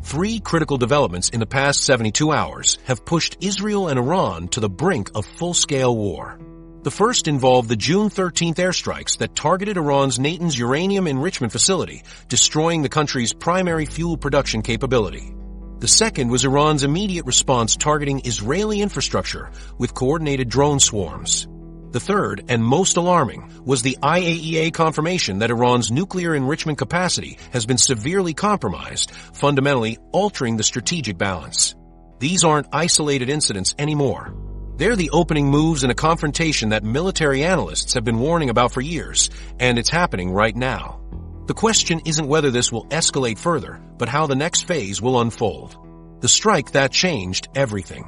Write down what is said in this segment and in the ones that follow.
Three critical developments in the past 72 hours have pushed Israel and Iran to the brink of full-scale war. The first involved the June 13th airstrikes that targeted Iran's Natanz uranium enrichment facility, destroying the country's primary fuel production capability. The second was Iran's immediate response targeting Israeli infrastructure with coordinated drone swarms. The third, and most alarming, was the IAEA confirmation that Iran's nuclear enrichment capacity has been severely compromised, fundamentally altering the strategic balance. These aren't isolated incidents anymore. They're the opening moves in a confrontation that military analysts have been warning about for years, and it's happening right now. The question isn't whether this will escalate further, but how the next phase will unfold. The strike that changed everything.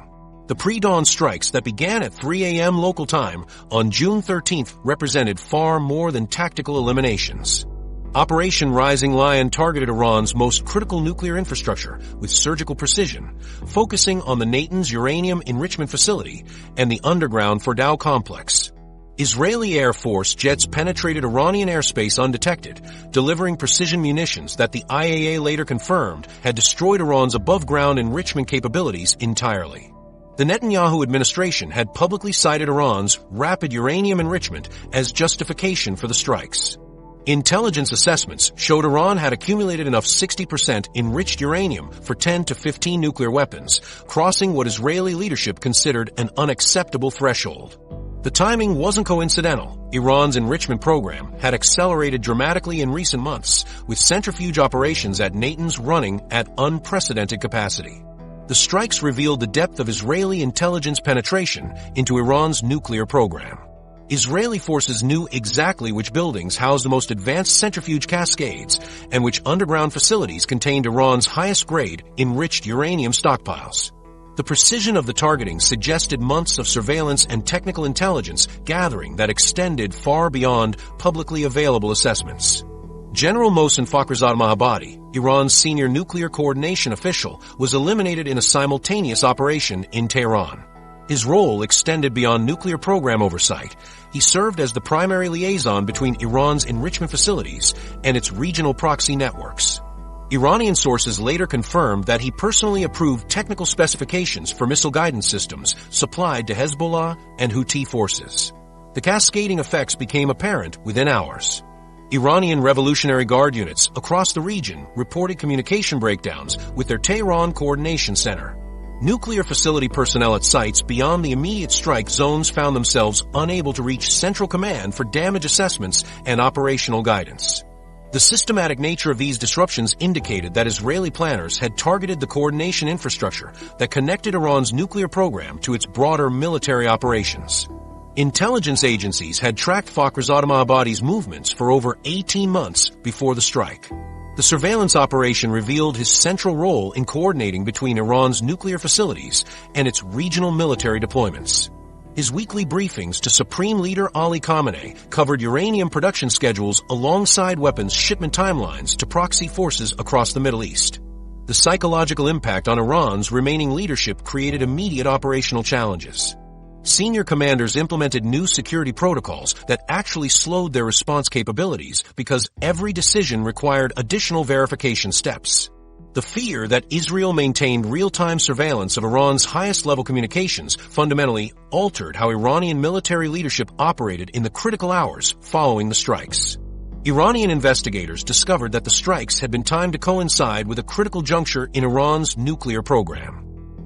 The pre-dawn strikes that began at 3 a.m. local time on June 13th represented far more than tactical eliminations. Operation Rising Lion targeted Iran's most critical nuclear infrastructure with surgical precision, focusing on the Natanz uranium enrichment facility and the underground Fordow complex. Israeli Air Force jets penetrated Iranian airspace undetected, delivering precision munitions that the IAEA later confirmed had destroyed Iran's above-ground enrichment capabilities entirely. The Netanyahu administration had publicly cited Iran's rapid uranium enrichment as justification for the strikes. Intelligence assessments showed Iran had accumulated enough 60% enriched uranium for 10 to 15 nuclear weapons, crossing what Israeli leadership considered an unacceptable threshold. The timing wasn't coincidental. Iran's enrichment program had accelerated dramatically in recent months, with centrifuge operations at Natanz running at unprecedented capacity. The strikes revealed the depth of Israeli intelligence penetration into Iran's nuclear program. Israeli forces knew exactly which buildings housed the most advanced centrifuge cascades and which underground facilities contained Iran's highest-grade enriched uranium stockpiles. The precision of the targeting suggested months of surveillance and technical intelligence gathering that extended far beyond publicly available assessments. General Mohsen Fakhrizadeh-Mohabbadi, Iran's senior nuclear coordination official, was eliminated in a simultaneous operation in Tehran. His role extended beyond nuclear program oversight. He served as the primary liaison between Iran's enrichment facilities and its regional proxy networks. Iranian sources later confirmed that he personally approved technical specifications for missile guidance systems supplied to Hezbollah and Houthi forces. The cascading effects became apparent within hours. Iranian Revolutionary Guard units across the region reported communication breakdowns with their Tehran Coordination Center. Nuclear facility personnel at sites beyond the immediate strike zones found themselves unable to reach Central Command for damage assessments and operational guidance. The systematic nature of these disruptions indicated that Israeli planners had targeted the coordination infrastructure that connected Iran's nuclear program to its broader military operations. Intelligence agencies had tracked Fakhrizadeh-Mohabbadi's movements for over 18 months before the strike. The surveillance operation revealed his central role in coordinating between Iran's nuclear facilities and its regional military deployments. His weekly briefings to Supreme Leader Ali Khamenei covered uranium production schedules alongside weapons shipment timelines to proxy forces across the Middle East. The psychological impact on Iran's remaining leadership created immediate operational challenges. Senior commanders implemented new security protocols that actually slowed their response capabilities because every decision required additional verification steps. The fear that Israel maintained real-time surveillance of Iran's highest-level communications fundamentally altered how Iranian military leadership operated in the critical hours following the strikes. Iranian investigators discovered that the strikes had been timed to coincide with a critical juncture in Iran's nuclear program.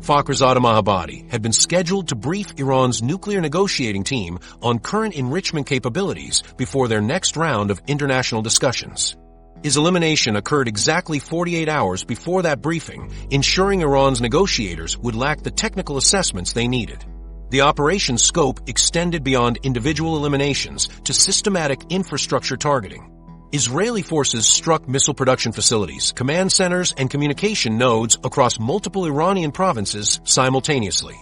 Fakhrizadeh-Mohabbadi had been scheduled to brief Iran's nuclear negotiating team on current enrichment capabilities before their next round of international discussions. His elimination occurred exactly 48 hours before that briefing, ensuring Iran's negotiators would lack the technical assessments they needed. The operation's scope extended beyond individual eliminations to systematic infrastructure targeting. Israeli forces struck missile production facilities, command centers, and communication nodes across multiple Iranian provinces simultaneously.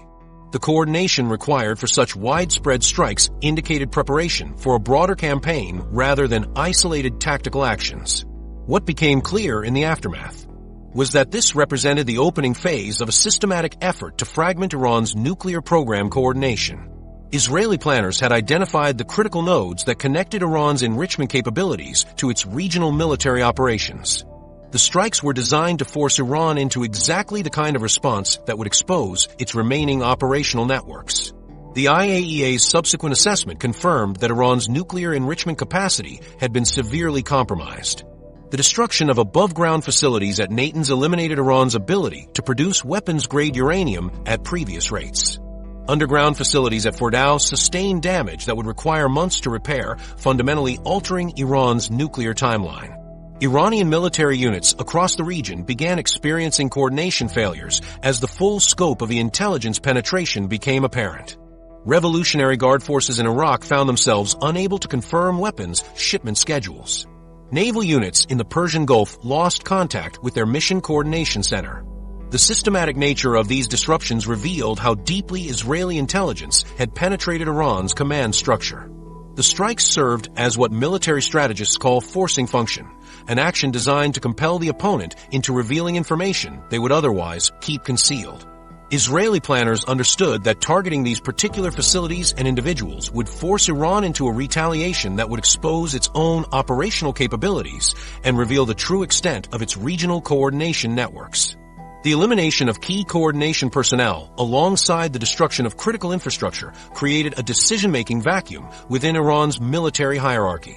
The coordination required for such widespread strikes indicated preparation for a broader campaign rather than isolated tactical actions. What became clear in the aftermath was that this represented the opening phase of a systematic effort to fragment Iran's nuclear program coordination. Israeli planners had identified the critical nodes that connected Iran's enrichment capabilities to its regional military operations. The strikes were designed to force Iran into exactly the kind of response that would expose its remaining operational networks. The IAEA's subsequent assessment confirmed that Iran's nuclear enrichment capacity had been severely compromised. The destruction of above-ground facilities at Natanz eliminated Iran's ability to produce weapons-grade uranium at previous rates. Underground facilities at Fordow sustained damage that would require months to repair, fundamentally altering Iran's nuclear timeline. Iranian military units across the region began experiencing coordination failures as the full scope of the intelligence penetration became apparent. Revolutionary Guard forces in Iraq found themselves unable to confirm weapons shipment schedules. Naval units in the Persian Gulf lost contact with their mission coordination center. The systematic nature of these disruptions revealed how deeply Israeli intelligence had penetrated Iran's command structure. The strikes served as what military strategists call forcing function, an action designed to compel the opponent into revealing information they would otherwise keep concealed. Israeli planners understood that targeting these particular facilities and individuals would force Iran into a retaliation that would expose its own operational capabilities and reveal the true extent of its regional coordination networks. The elimination of key coordination personnel alongside the destruction of critical infrastructure created a decision-making vacuum within Iran's military hierarchy.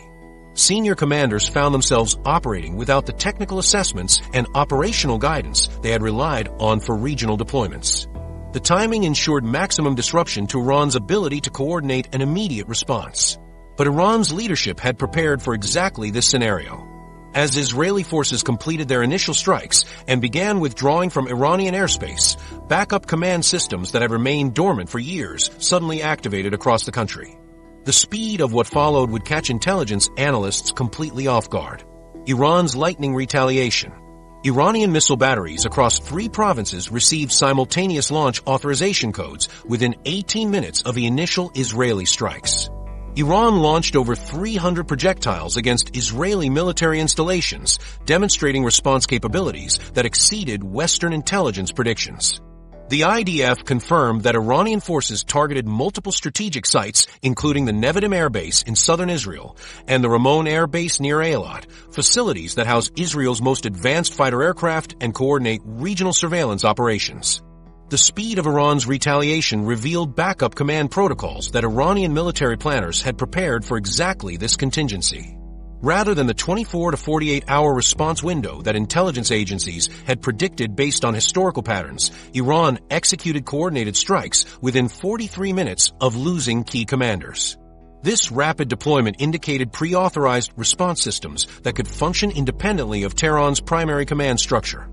Senior commanders found themselves operating without the technical assessments and operational guidance they had relied on for regional deployments. The timing ensured maximum disruption to Iran's ability to coordinate an immediate response. But Iran's leadership had prepared for exactly this scenario. As Israeli forces completed their initial strikes and began withdrawing from Iranian airspace, backup command systems that had remained dormant for years suddenly activated across the country. The speed of what followed would catch intelligence analysts completely off guard. Iran's lightning retaliation. Iranian missile batteries across 3 provinces received simultaneous launch authorization codes within 18 minutes of the initial Israeli strikes. Iran launched over 300 projectiles against Israeli military installations, demonstrating response capabilities that exceeded Western intelligence predictions. The IDF confirmed that Iranian forces targeted multiple strategic sites, including the Nevatim Air Base in southern Israel and the Ramon Air Base near Eilat, facilities that house Israel's most advanced fighter aircraft and coordinate regional surveillance operations. The speed of Iran's retaliation revealed backup command protocols that Iranian military planners had prepared for exactly this contingency. Rather than the 24 to 48-hour response window that intelligence agencies had predicted based on historical patterns, Iran executed coordinated strikes within 43 minutes of losing key commanders. This rapid deployment indicated pre-authorized response systems that could function independently of Tehran's primary command structure.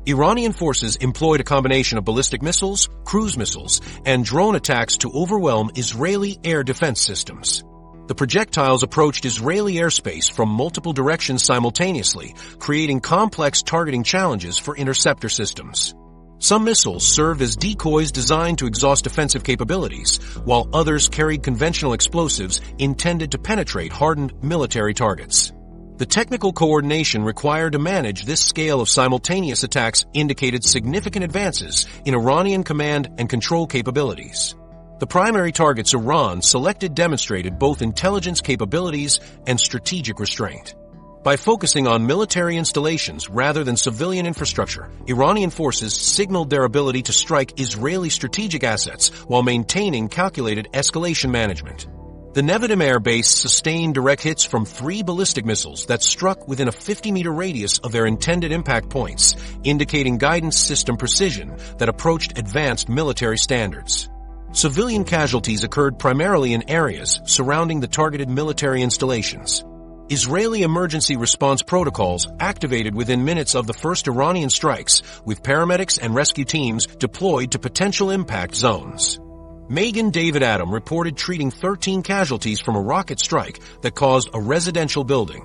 Iranian forces employed a combination of ballistic missiles, cruise missiles, and drone attacks to overwhelm Israeli air defense systems. The projectiles approached Israeli airspace from multiple directions simultaneously, creating complex targeting challenges for interceptor systems. Some missiles served as decoys designed to exhaust defensive capabilities, while others carried conventional explosives intended to penetrate hardened military targets. The technical coordination required to manage this scale of simultaneous attacks indicated significant advances in Iranian command and control capabilities. The primary targets Iran selected demonstrated both intelligence capabilities and strategic restraint. By focusing on military installations rather than civilian infrastructure, Iranian forces signaled their ability to strike Israeli strategic assets while maintaining calculated escalation management. The Nevatim Air Base sustained direct hits from 3 ballistic missiles that struck within a 50-meter radius of their intended impact points, indicating guidance system precision that approached advanced military standards. Civilian casualties occurred primarily in areas surrounding the targeted military installations. Israeli emergency response protocols activated within minutes of the first Iranian strikes, with paramedics and rescue teams deployed to potential impact zones. Megan David Adam reported treating 13 casualties from a rocket strike that caused a residential building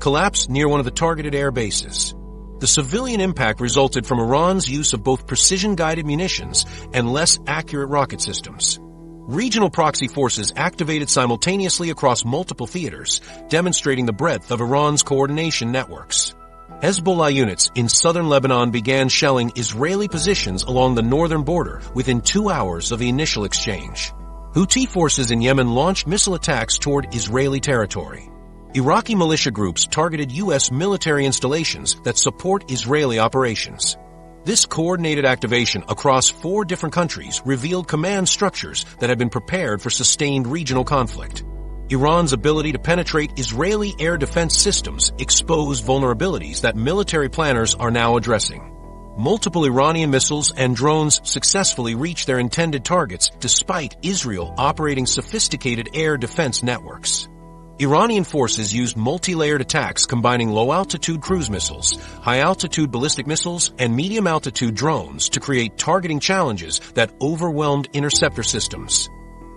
collapse near one of the targeted air bases. The civilian impact resulted from Iran's use of both precision-guided munitions and less accurate rocket systems. Regional proxy forces activated simultaneously across multiple theaters, demonstrating the breadth of Iran's coordination networks. Hezbollah units in southern Lebanon began shelling Israeli positions along the northern border within 2 hours of the initial exchange. Houthi forces in Yemen launched missile attacks toward Israeli territory. Iraqi militia groups targeted U.S. military installations that support Israeli operations. This coordinated activation across 4 different countries revealed command structures that had been prepared for sustained regional conflict. Iran's ability to penetrate Israeli air defense systems exposed vulnerabilities that military planners are now addressing. Multiple Iranian missiles and drones successfully reached their intended targets despite Israel operating sophisticated air defense networks. Iranian forces used multi-layered attacks combining low-altitude cruise missiles, high-altitude ballistic missiles, and medium-altitude drones to create targeting challenges that overwhelmed interceptor systems.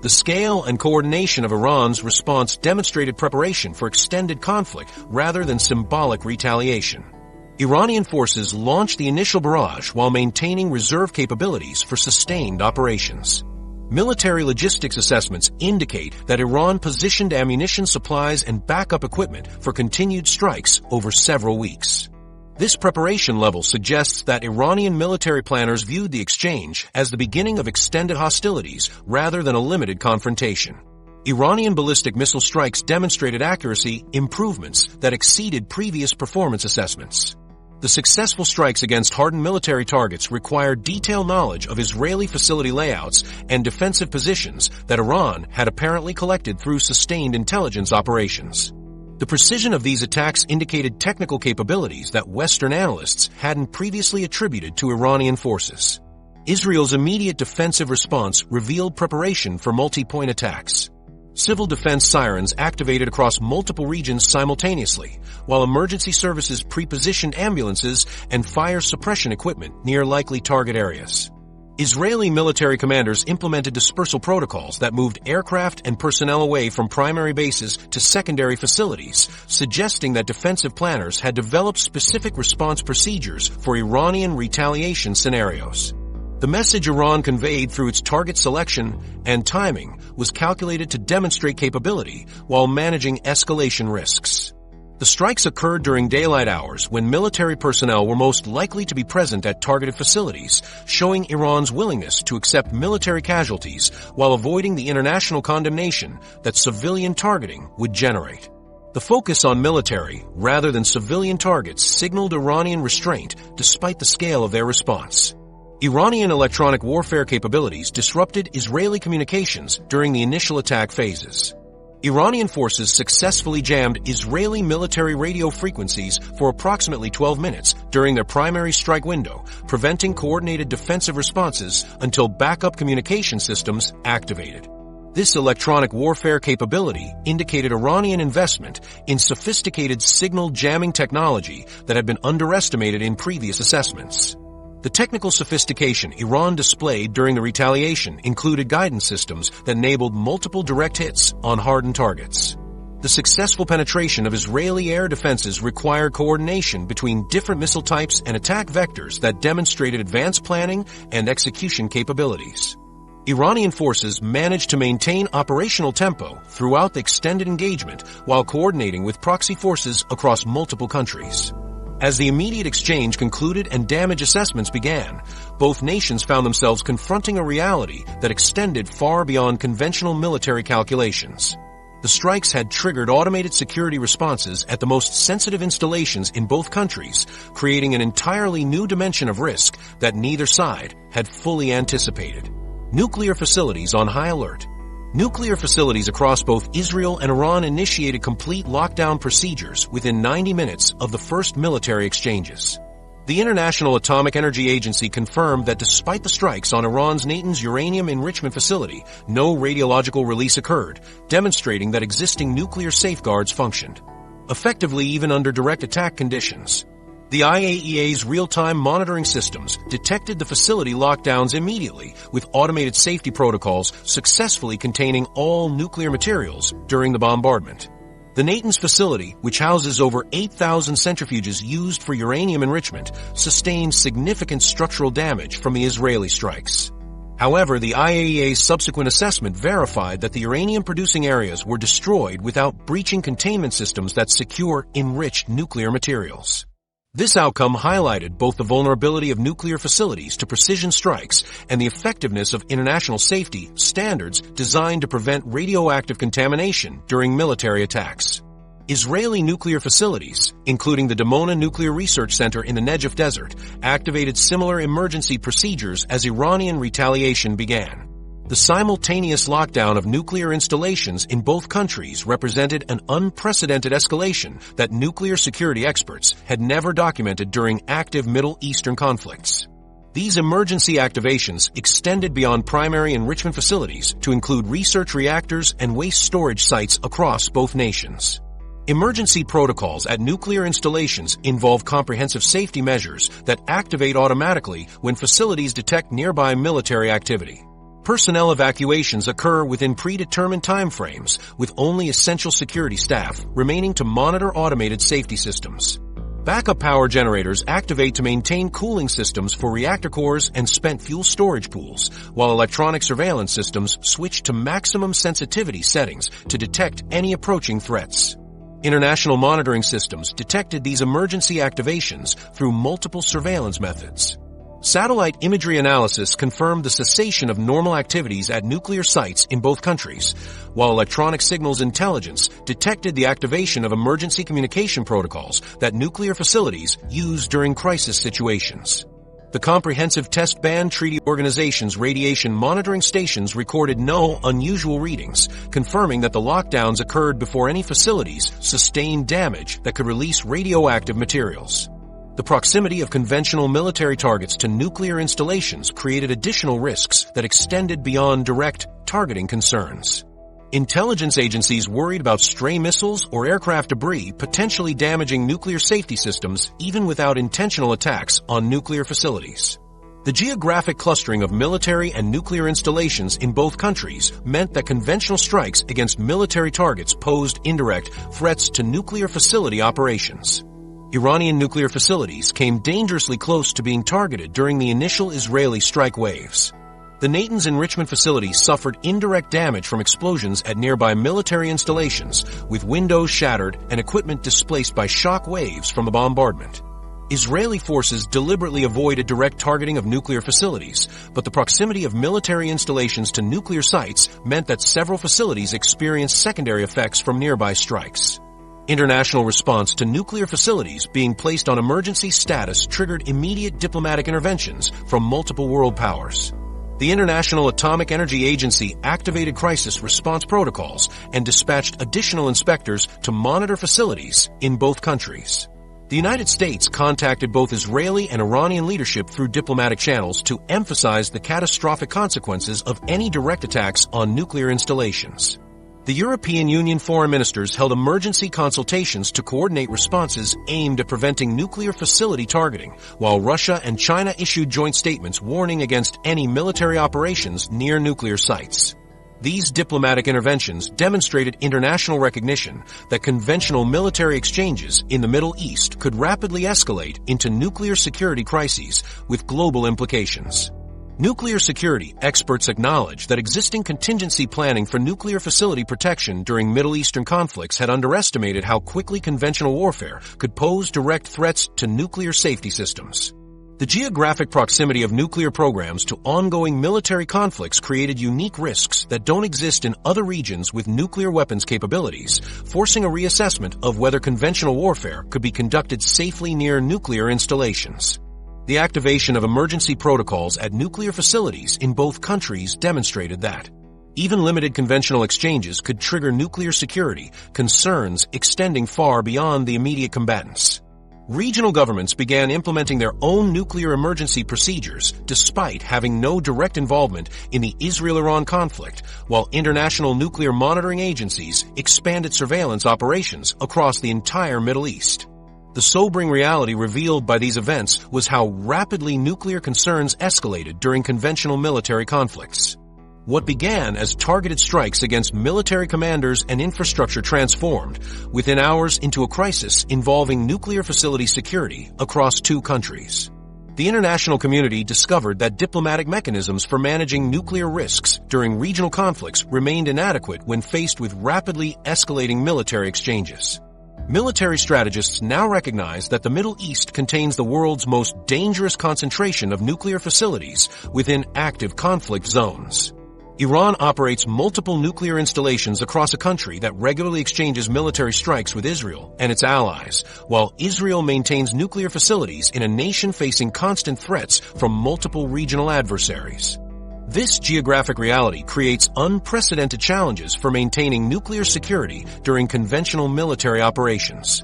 The scale and coordination of Iran's response demonstrated preparation for extended conflict rather than symbolic retaliation. Iranian forces launched the initial barrage while maintaining reserve capabilities for sustained operations. Military logistics assessments indicate that Iran positioned ammunition supplies and backup equipment for continued strikes over several weeks. This preparation level suggests that Iranian military planners viewed the exchange as the beginning of extended hostilities rather than a limited confrontation. Iranian ballistic missile strikes demonstrated accuracy improvements that exceeded previous performance assessments. The successful strikes against hardened military targets required detailed knowledge of Israeli facility layouts and defensive positions that Iran had apparently collected through sustained intelligence operations. The precision of these attacks indicated technical capabilities that Western analysts hadn't previously attributed to Iranian forces. Israel's immediate defensive response revealed preparation for multi-point attacks. Civil defense sirens activated across multiple regions simultaneously, while emergency services pre-positioned ambulances and fire suppression equipment near likely target areas. Israeli military commanders implemented dispersal protocols that moved aircraft and personnel away from primary bases to secondary facilities, suggesting that defensive planners had developed specific response procedures for Iranian retaliation scenarios. The message Iran conveyed through its target selection and timing was calculated to demonstrate capability while managing escalation risks. The strikes occurred during daylight hours when military personnel were most likely to be present at targeted facilities, showing Iran's willingness to accept military casualties while avoiding the international condemnation that civilian targeting would generate. The focus on military rather than civilian targets signaled Iranian restraint despite the scale of their response. Iranian electronic warfare capabilities disrupted Israeli communications during the initial attack phases. Iranian forces successfully jammed Israeli military radio frequencies for approximately 12 minutes during their primary strike window, preventing coordinated defensive responses until backup communication systems activated. This electronic warfare capability indicated Iranian investment in sophisticated signal jamming technology that had been underestimated in previous assessments. The technical sophistication Iran displayed during the retaliation included guidance systems that enabled multiple direct hits on hardened targets. The successful penetration of Israeli air defenses required coordination between different missile types and attack vectors that demonstrated advanced planning and execution capabilities. Iranian forces managed to maintain operational tempo throughout the extended engagement while coordinating with proxy forces across multiple countries. As the immediate exchange concluded and damage assessments began, both nations found themselves confronting a reality that extended far beyond conventional military calculations. The strikes had triggered automated security responses at the most sensitive installations in both countries, creating an entirely new dimension of risk that neither side had fully anticipated. Nuclear facilities on high alert. Nuclear facilities across both Israel and Iran initiated complete lockdown procedures within 90 minutes of the first military exchanges. The International Atomic Energy Agency confirmed that despite the strikes on Iran's Natanz uranium enrichment facility, no radiological release occurred, demonstrating that existing nuclear safeguards functioned effectively even under direct attack conditions. The IAEA's real-time monitoring systems detected the facility lockdowns immediately, with automated safety protocols successfully containing all nuclear materials during the bombardment. The Natanz facility, which houses over 8,000 centrifuges used for uranium enrichment, sustained significant structural damage from the Israeli strikes. However, the IAEA's subsequent assessment verified that the uranium-producing areas were destroyed without breaching containment systems that secure enriched nuclear materials. This outcome highlighted both the vulnerability of nuclear facilities to precision strikes and the effectiveness of international safety standards designed to prevent radioactive contamination during military attacks. Israeli nuclear facilities, including the Dimona Nuclear Research Center in the Negev Desert, activated similar emergency procedures as Iranian retaliation began. The simultaneous lockdown of nuclear installations in both countries represented an unprecedented escalation that nuclear security experts had never documented during active Middle Eastern conflicts. These emergency activations extended beyond primary enrichment facilities to include research reactors and waste storage sites across both nations. Emergency protocols at nuclear installations involve comprehensive safety measures that activate automatically when facilities detect nearby military activity. Personnel evacuations occur within predetermined timeframes, with only essential security staff remaining to monitor automated safety systems. Backup power generators activate to maintain cooling systems for reactor cores and spent fuel storage pools, while electronic surveillance systems switch to maximum sensitivity settings to detect any approaching threats. International monitoring systems detected these emergency activations through multiple surveillance methods. Satellite imagery analysis confirmed the cessation of normal activities at nuclear sites in both countries, while electronic signals intelligence detected the activation of emergency communication protocols that nuclear facilities use during crisis situations. The Comprehensive Test Ban Treaty Organization's radiation monitoring stations recorded no unusual readings, confirming that the lockdowns occurred before any facilities sustained damage that could release radioactive materials. The proximity of conventional military targets to nuclear installations created additional risks that extended beyond direct targeting concerns. Intelligence agencies worried about stray missiles or aircraft debris potentially damaging nuclear safety systems even without intentional attacks on nuclear facilities. The geographic clustering of military and nuclear installations in both countries meant that conventional strikes against military targets posed indirect threats to nuclear facility operations. Iranian nuclear facilities came dangerously close to being targeted during the initial Israeli strike waves. The Natanz enrichment facility suffered indirect damage from explosions at nearby military installations, with windows shattered and equipment displaced by shock waves from the bombardment. Israeli forces deliberately avoided direct targeting of nuclear facilities, but the proximity of military installations to nuclear sites meant that several facilities experienced secondary effects from nearby strikes. International response to nuclear facilities being placed on emergency status triggered immediate diplomatic interventions from multiple world powers. The International Atomic Energy Agency activated crisis response protocols and dispatched additional inspectors to monitor facilities in both countries. The United States contacted both Israeli and Iranian leadership through diplomatic channels to emphasize the catastrophic consequences of any direct attacks on nuclear installations. The European Union foreign ministers held emergency consultations to coordinate responses aimed at preventing nuclear facility targeting, while Russia and China issued joint statements warning against any military operations near nuclear sites. These diplomatic interventions demonstrated international recognition that conventional military exchanges in the Middle East could rapidly escalate into nuclear security crises with global implications. Nuclear security experts acknowledge that existing contingency planning for nuclear facility protection during Middle Eastern conflicts had underestimated how quickly conventional warfare could pose direct threats to nuclear safety systems. The geographic proximity of nuclear programs to ongoing military conflicts created unique risks that don't exist in other regions with nuclear weapons capabilities, forcing a reassessment of whether conventional warfare could be conducted safely near nuclear installations. The activation of emergency protocols at nuclear facilities in both countries demonstrated that even limited conventional exchanges could trigger nuclear security concerns extending far beyond the immediate combatants. Regional governments began implementing their own nuclear emergency procedures despite having no direct involvement in the Israel-Iran conflict, while international nuclear monitoring agencies expanded surveillance operations across the entire Middle East. The sobering reality revealed by these events was how rapidly nuclear concerns escalated during conventional military conflicts. What began as targeted strikes against military commanders and infrastructure transformed within hours into a crisis involving nuclear facility security across two countries. The international community discovered that diplomatic mechanisms for managing nuclear risks during regional conflicts remained inadequate when faced with rapidly escalating military exchanges. Military strategists now recognize that the Middle East contains the world's most dangerous concentration of nuclear facilities within active conflict zones. Iran operates multiple nuclear installations across a country that regularly exchanges military strikes with Israel and its allies, while Israel maintains nuclear facilities in a nation facing constant threats from multiple regional adversaries. This geographic reality creates unprecedented challenges for maintaining nuclear security during conventional military operations.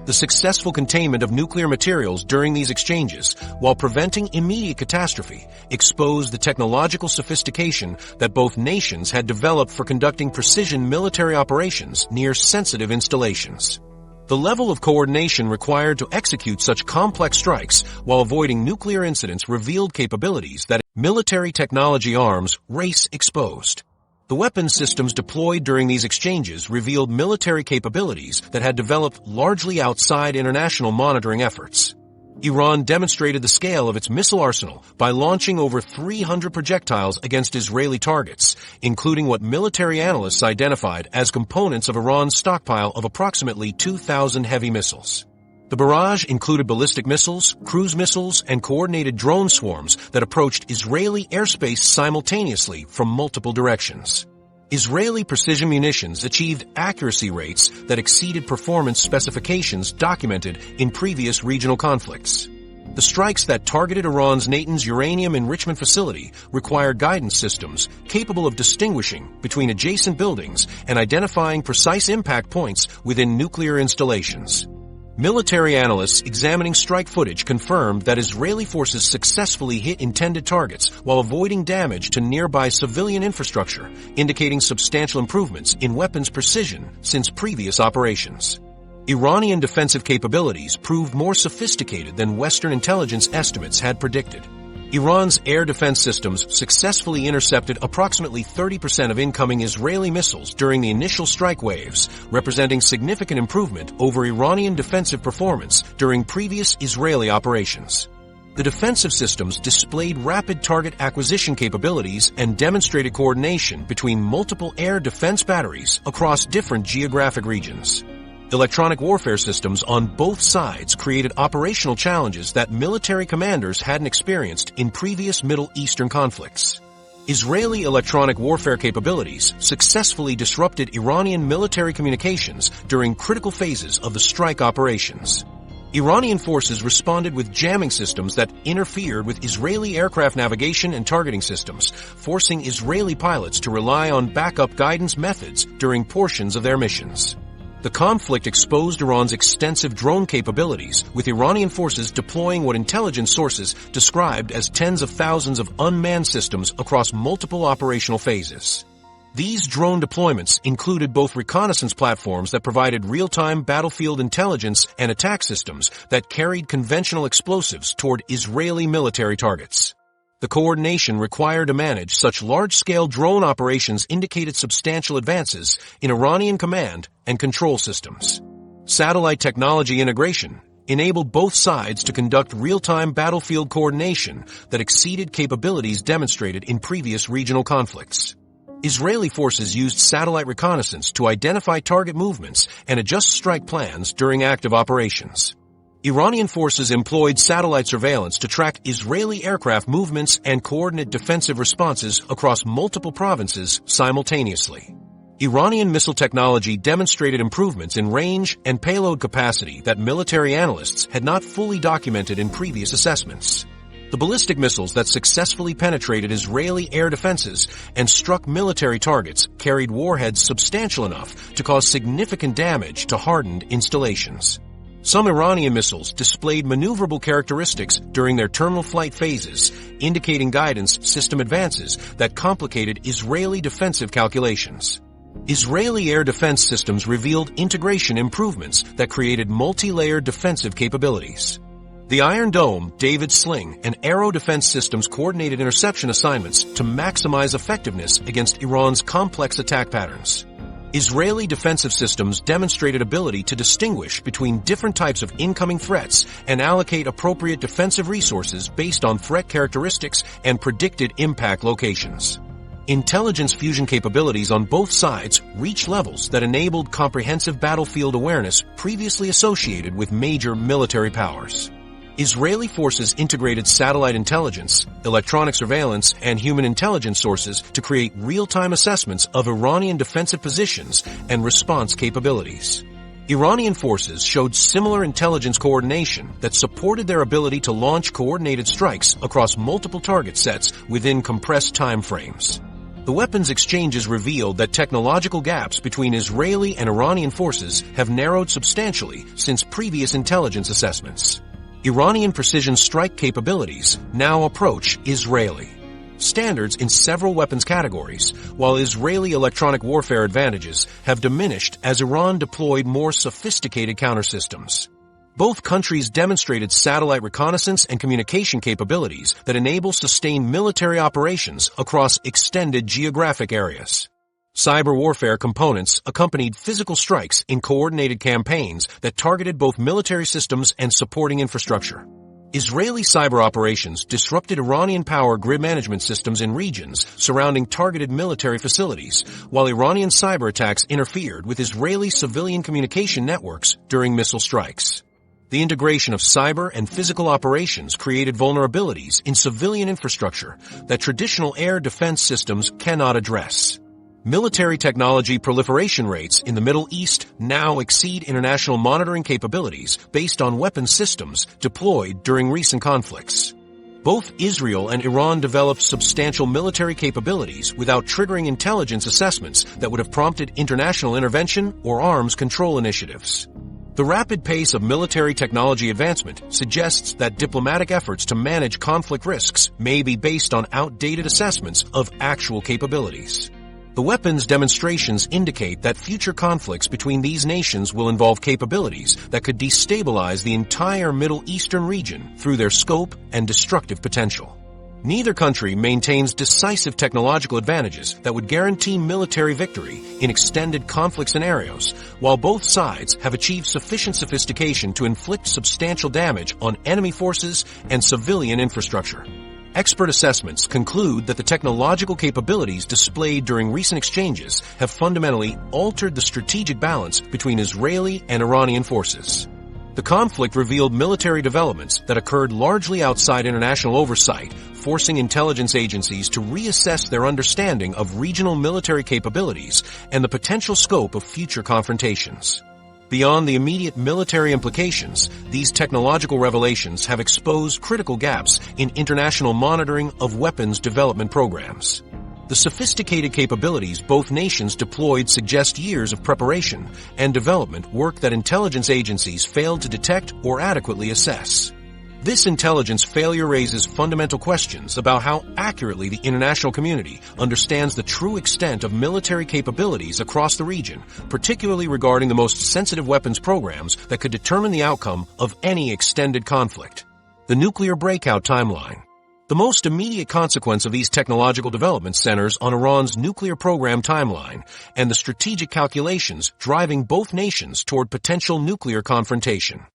The successful containment of nuclear materials during these exchanges, while preventing immediate catastrophe, exposed the technological sophistication that both nations had developed for conducting precision military operations near sensitive installations. The level of coordination required to execute such complex strikes while avoiding nuclear incidents revealed capabilities that military technology arms race exposed. The weapons systems deployed during these exchanges revealed military capabilities that had developed largely outside international monitoring efforts. Iran demonstrated the scale of its missile arsenal by launching over 300 projectiles against Israeli targets, including what military analysts identified as components of Iran's stockpile of approximately 2,000 heavy missiles. The barrage included ballistic missiles, cruise missiles, and coordinated drone swarms that approached Israeli airspace simultaneously from multiple directions. Israeli precision munitions achieved accuracy rates that exceeded performance specifications documented in previous regional conflicts. The strikes that targeted Iran's Natanz uranium enrichment facility required guidance systems capable of distinguishing between adjacent buildings and identifying precise impact points within nuclear installations. Military analysts examining strike footage confirmed that Israeli forces successfully hit intended targets while avoiding damage to nearby civilian infrastructure, indicating substantial improvements in weapons precision since previous operations. Iranian defensive capabilities proved more sophisticated than Western intelligence estimates had predicted. Iran's air defense systems successfully intercepted approximately 30% of incoming Israeli missiles during the initial strike waves, representing significant improvement over Iranian defensive performance during previous Israeli operations. The defensive systems displayed rapid target acquisition capabilities and demonstrated coordination between multiple air defense batteries across different geographic regions. Electronic warfare systems on both sides created operational challenges that military commanders hadn't experienced in previous Middle Eastern conflicts. Israeli electronic warfare capabilities successfully disrupted Iranian military communications during critical phases of the strike operations. Iranian forces responded with jamming systems that interfered with Israeli aircraft navigation and targeting systems, forcing Israeli pilots to rely on backup guidance methods during portions of their missions. The conflict exposed Iran's extensive drone capabilities, with Iranian forces deploying what intelligence sources described as tens of thousands of unmanned systems across multiple operational phases. These drone deployments included both reconnaissance platforms that provided real-time battlefield intelligence and attack systems that carried conventional explosives toward Israeli military targets. The coordination required to manage such large-scale drone operations indicated substantial advances in Iranian command and control systems. Satellite technology integration enabled both sides to conduct real-time battlefield coordination that exceeded capabilities demonstrated in previous regional conflicts. Israeli forces used satellite reconnaissance to identify target movements and adjust strike plans during active operations. Iranian forces employed satellite surveillance to track Israeli aircraft movements and coordinate defensive responses across multiple provinces simultaneously. Iranian missile technology demonstrated improvements in range and payload capacity that military analysts had not fully documented in previous assessments. The ballistic missiles that successfully penetrated Israeli air defenses and struck military targets carried warheads substantial enough to cause significant damage to hardened installations. Some Iranian missiles displayed maneuverable characteristics during their terminal flight phases, indicating guidance system advances that complicated Israeli defensive calculations. Israeli air defense systems revealed integration improvements that created multi-layered defensive capabilities. The Iron Dome, David Sling, and Aero defense systems coordinated interception assignments to maximize effectiveness against Iran's complex attack patterns. Israeli defensive systems demonstrated ability to distinguish between different types of incoming threats and allocate appropriate defensive resources based on threat characteristics and predicted impact locations. Intelligence fusion capabilities on both sides reached levels that enabled comprehensive battlefield awareness previously associated with major military powers. Israeli forces integrated satellite intelligence, electronic surveillance, and human intelligence sources to create real-time assessments of Iranian defensive positions and response capabilities. Iranian forces showed similar intelligence coordination that supported their ability to launch coordinated strikes across multiple target sets within compressed time frames. The weapons exchanges revealed that technological gaps between Israeli and Iranian forces have narrowed substantially since previous intelligence assessments. Iranian precision strike capabilities now approach Israeli standards in several weapons categories, while Israeli electronic warfare advantages have diminished as Iran deployed more sophisticated countersystems. Both countries demonstrated satellite reconnaissance and communication capabilities that enable sustained military operations across extended geographic areas. Cyber warfare components accompanied physical strikes in coordinated campaigns that targeted both military systems and supporting infrastructure. Israeli cyber operations disrupted Iranian power grid management systems in regions surrounding targeted military facilities, while Iranian cyber attacks interfered with Israeli civilian communication networks during missile strikes. The integration of cyber and physical operations created vulnerabilities in civilian infrastructure that traditional air defense systems cannot address. Military technology proliferation rates in the Middle East now exceed international monitoring capabilities based on weapons systems deployed during recent conflicts. Both Israel and Iran developed substantial military capabilities without triggering intelligence assessments that would have prompted international intervention or arms control initiatives. The rapid pace of military technology advancement suggests that diplomatic efforts to manage conflict risks may be based on outdated assessments of actual capabilities. The weapons demonstrations indicate that future conflicts between these nations will involve capabilities that could destabilize the entire Middle Eastern region through their scope and destructive potential. Neither country maintains decisive technological advantages that would guarantee military victory in extended conflict scenarios, while both sides have achieved sufficient sophistication to inflict substantial damage on enemy forces and civilian infrastructure. Expert assessments conclude that the technological capabilities displayed during recent exchanges have fundamentally altered the strategic balance between Israeli and Iranian forces. The conflict revealed military developments that occurred largely outside international oversight, forcing intelligence agencies to reassess their understanding of regional military capabilities and the potential scope of future confrontations. Beyond the immediate military implications, these technological revelations have exposed critical gaps in international monitoring of weapons development programs. The sophisticated capabilities both nations deployed suggest years of preparation and development work that intelligence agencies failed to detect or adequately assess. This intelligence failure raises fundamental questions about how accurately the international community understands the true extent of military capabilities across the region, particularly regarding the most sensitive weapons programs that could determine the outcome of any extended conflict. The nuclear breakout timeline. The most immediate consequence of these technological developments centers on Iran's nuclear program timeline and the strategic calculations driving both nations toward potential nuclear confrontation.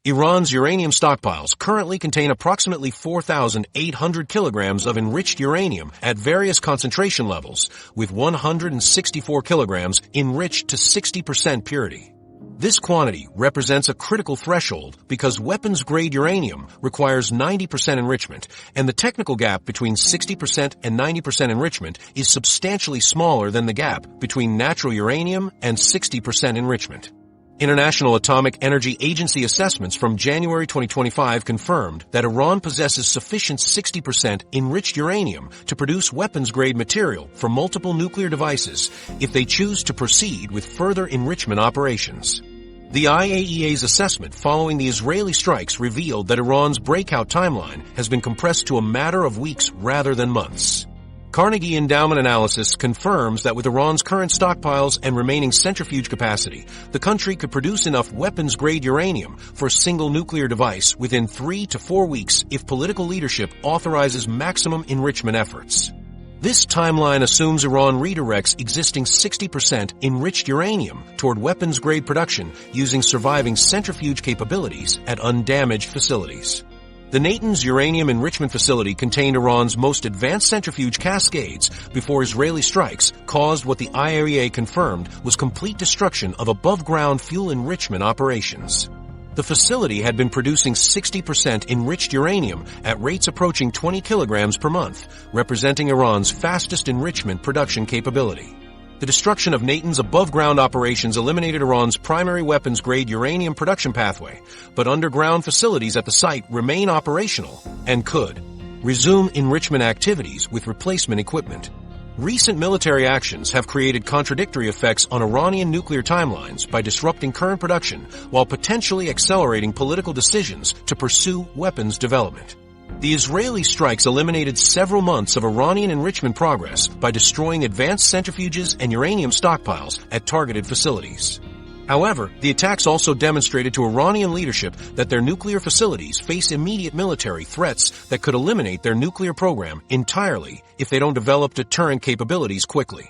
Iran's uranium stockpiles currently contain approximately 4,800 kilograms of enriched uranium at various concentration levels, with 164 kilograms enriched to 60% purity. This quantity represents a critical threshold because weapons-grade uranium requires 90% enrichment, and the technical gap between 60% and 90% enrichment is substantially smaller than the gap between natural uranium and 60% enrichment. International Atomic Energy Agency assessments from January 2025 confirmed that Iran possesses sufficient 60% enriched uranium to produce weapons-grade material for multiple nuclear devices if they choose to proceed with further enrichment operations. The IAEA's assessment following the Israeli strikes revealed that Iran's breakout timeline has been compressed to a matter of weeks rather than months. Carnegie Endowment Analysis confirms that with Iran's current stockpiles and remaining centrifuge capacity, the country could produce enough weapons-grade uranium for a single nuclear device within 3 to 4 weeks if political leadership authorizes maximum enrichment efforts. This timeline assumes Iran redirects existing 60% enriched uranium toward weapons-grade production using surviving centrifuge capabilities at undamaged facilities. The Natanz uranium enrichment facility contained Iran's most advanced centrifuge cascades before Israeli strikes caused what the IAEA confirmed was complete destruction of above-ground fuel enrichment operations. The facility had been producing 60% enriched uranium at rates approaching 20 kilograms per month, representing Iran's fastest enrichment production capability. The destruction of Natanz above-ground operations eliminated Iran's primary weapons-grade uranium production pathway, but underground facilities at the site remain operational and could resume enrichment activities with replacement equipment. Recent military actions have created contradictory effects on Iranian nuclear timelines by disrupting current production while potentially accelerating political decisions to pursue weapons development. The Israeli strikes eliminated several months of Iranian enrichment progress by destroying advanced centrifuges and uranium stockpiles at targeted facilities. However, the attacks also demonstrated to Iranian leadership that their nuclear facilities face immediate military threats that could eliminate their nuclear program entirely if they don't develop deterrent capabilities quickly.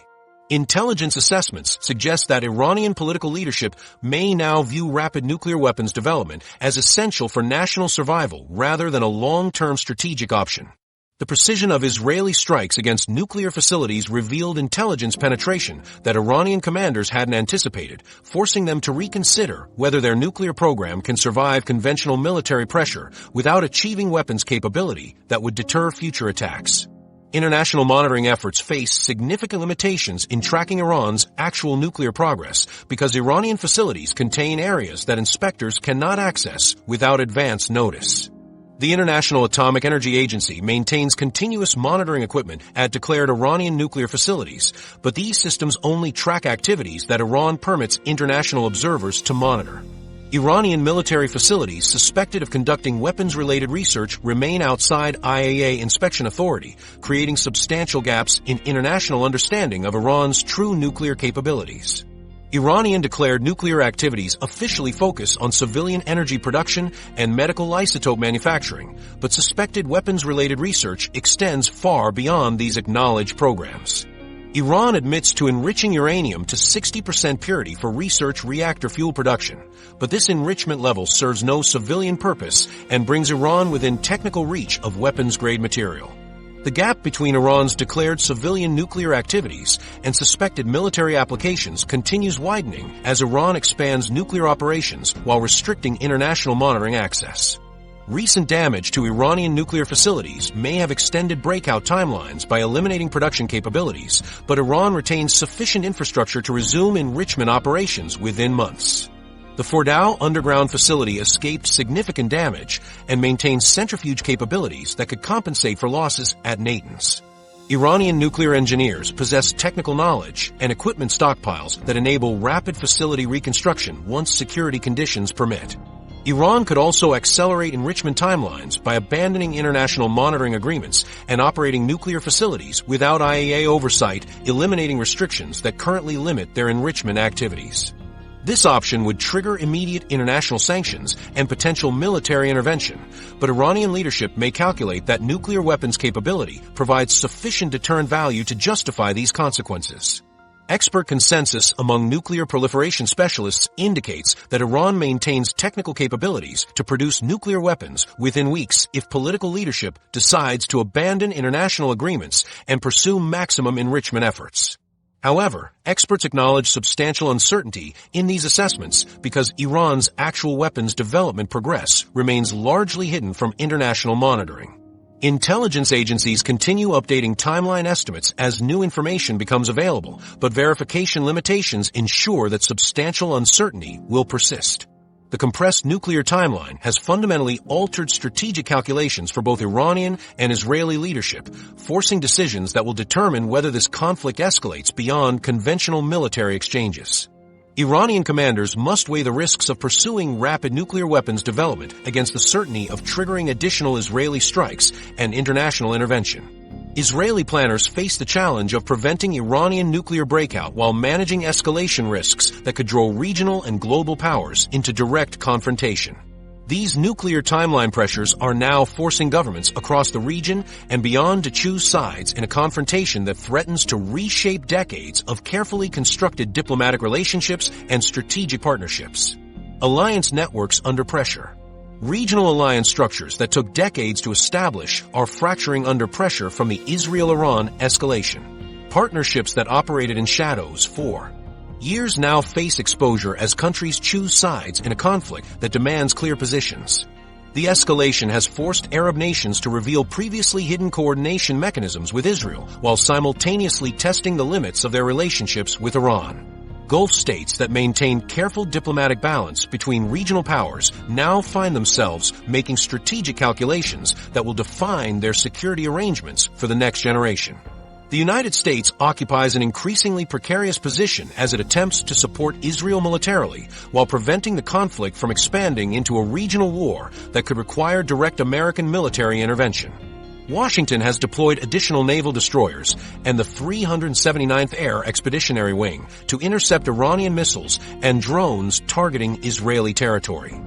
Intelligence assessments suggest that Iranian political leadership may now view rapid nuclear weapons development as essential for national survival rather than a long-term strategic option. The precision of Israeli strikes against nuclear facilities revealed intelligence penetration that Iranian commanders hadn't anticipated, forcing them to reconsider whether their nuclear program can survive conventional military pressure without achieving weapons capability that would deter future attacks. International monitoring efforts face significant limitations in tracking Iran's actual nuclear progress because Iranian facilities contain areas that inspectors cannot access without advance notice. The International Atomic Energy Agency maintains continuous monitoring equipment at declared Iranian nuclear facilities, but these systems only track activities that Iran permits international observers to monitor. Iranian military facilities suspected of conducting weapons-related research remain outside IAEA inspection authority, creating substantial gaps in international understanding of Iran's true nuclear capabilities. Iranian declared nuclear activities officially focus on civilian energy production and medical isotope manufacturing, but suspected weapons-related research extends far beyond these acknowledged programs. Iran admits to enriching uranium to 60% purity for research reactor fuel production, but this enrichment level serves no civilian purpose and brings Iran within technical reach of weapons-grade material. The gap between Iran's declared civilian nuclear activities and suspected military applications continues widening as Iran expands nuclear operations while restricting international monitoring access. Recent damage to Iranian nuclear facilities may have extended breakout timelines by eliminating production capabilities, but Iran retains sufficient infrastructure to resume enrichment operations within months. The Fordow underground facility escaped significant damage and maintains centrifuge capabilities that could compensate for losses at Natanz. Iranian nuclear engineers possess technical knowledge and equipment stockpiles that enable rapid facility reconstruction once security conditions permit. Iran could also accelerate enrichment timelines by abandoning international monitoring agreements and operating nuclear facilities without IAEA oversight, eliminating restrictions that currently limit their enrichment activities. This option would trigger immediate international sanctions and potential military intervention, but Iranian leadership may calculate that nuclear weapons capability provides sufficient deterrent value to justify these consequences. Expert consensus among nuclear proliferation specialists indicates that Iran maintains technical capabilities to produce nuclear weapons within weeks if political leadership decides to abandon international agreements and pursue maximum enrichment efforts. However, experts acknowledge substantial uncertainty in these assessments because Iran's actual weapons development progress remains largely hidden from international monitoring. Intelligence agencies continue updating timeline estimates as new information becomes available, but verification limitations ensure that substantial uncertainty will persist. The compressed nuclear timeline has fundamentally altered strategic calculations for both Iranian and Israeli leadership, forcing decisions that will determine whether this conflict escalates beyond conventional military exchanges. Iranian commanders must weigh the risks of pursuing rapid nuclear weapons development against the certainty of triggering additional Israeli strikes and international intervention. Israeli planners face the challenge of preventing Iranian nuclear breakout while managing escalation risks that could draw regional and global powers into direct confrontation. These nuclear timeline pressures are now forcing governments across the region and beyond to choose sides in a confrontation that threatens to reshape decades of carefully constructed diplomatic relationships and strategic partnerships. Alliance networks under pressure. Regional alliance structures that took decades to establish are fracturing under pressure from the Israel-Iran escalation. Partnerships that operated in shadows for Years now face exposure as countries choose sides in a conflict that demands clear positions. The escalation has forced Arab nations to reveal previously hidden coordination mechanisms with Israel while simultaneously testing the limits of their relationships with Iran. Gulf states that maintained careful diplomatic balance between regional powers now find themselves making strategic calculations that will define their security arrangements for the next generation. The United States occupies an increasingly precarious position as it attempts to support Israel militarily while preventing the conflict from expanding into a regional war that could require direct American military intervention. Washington has deployed additional naval destroyers and the 379th Air Expeditionary Wing to intercept Iranian missiles and drones targeting Israeli territory.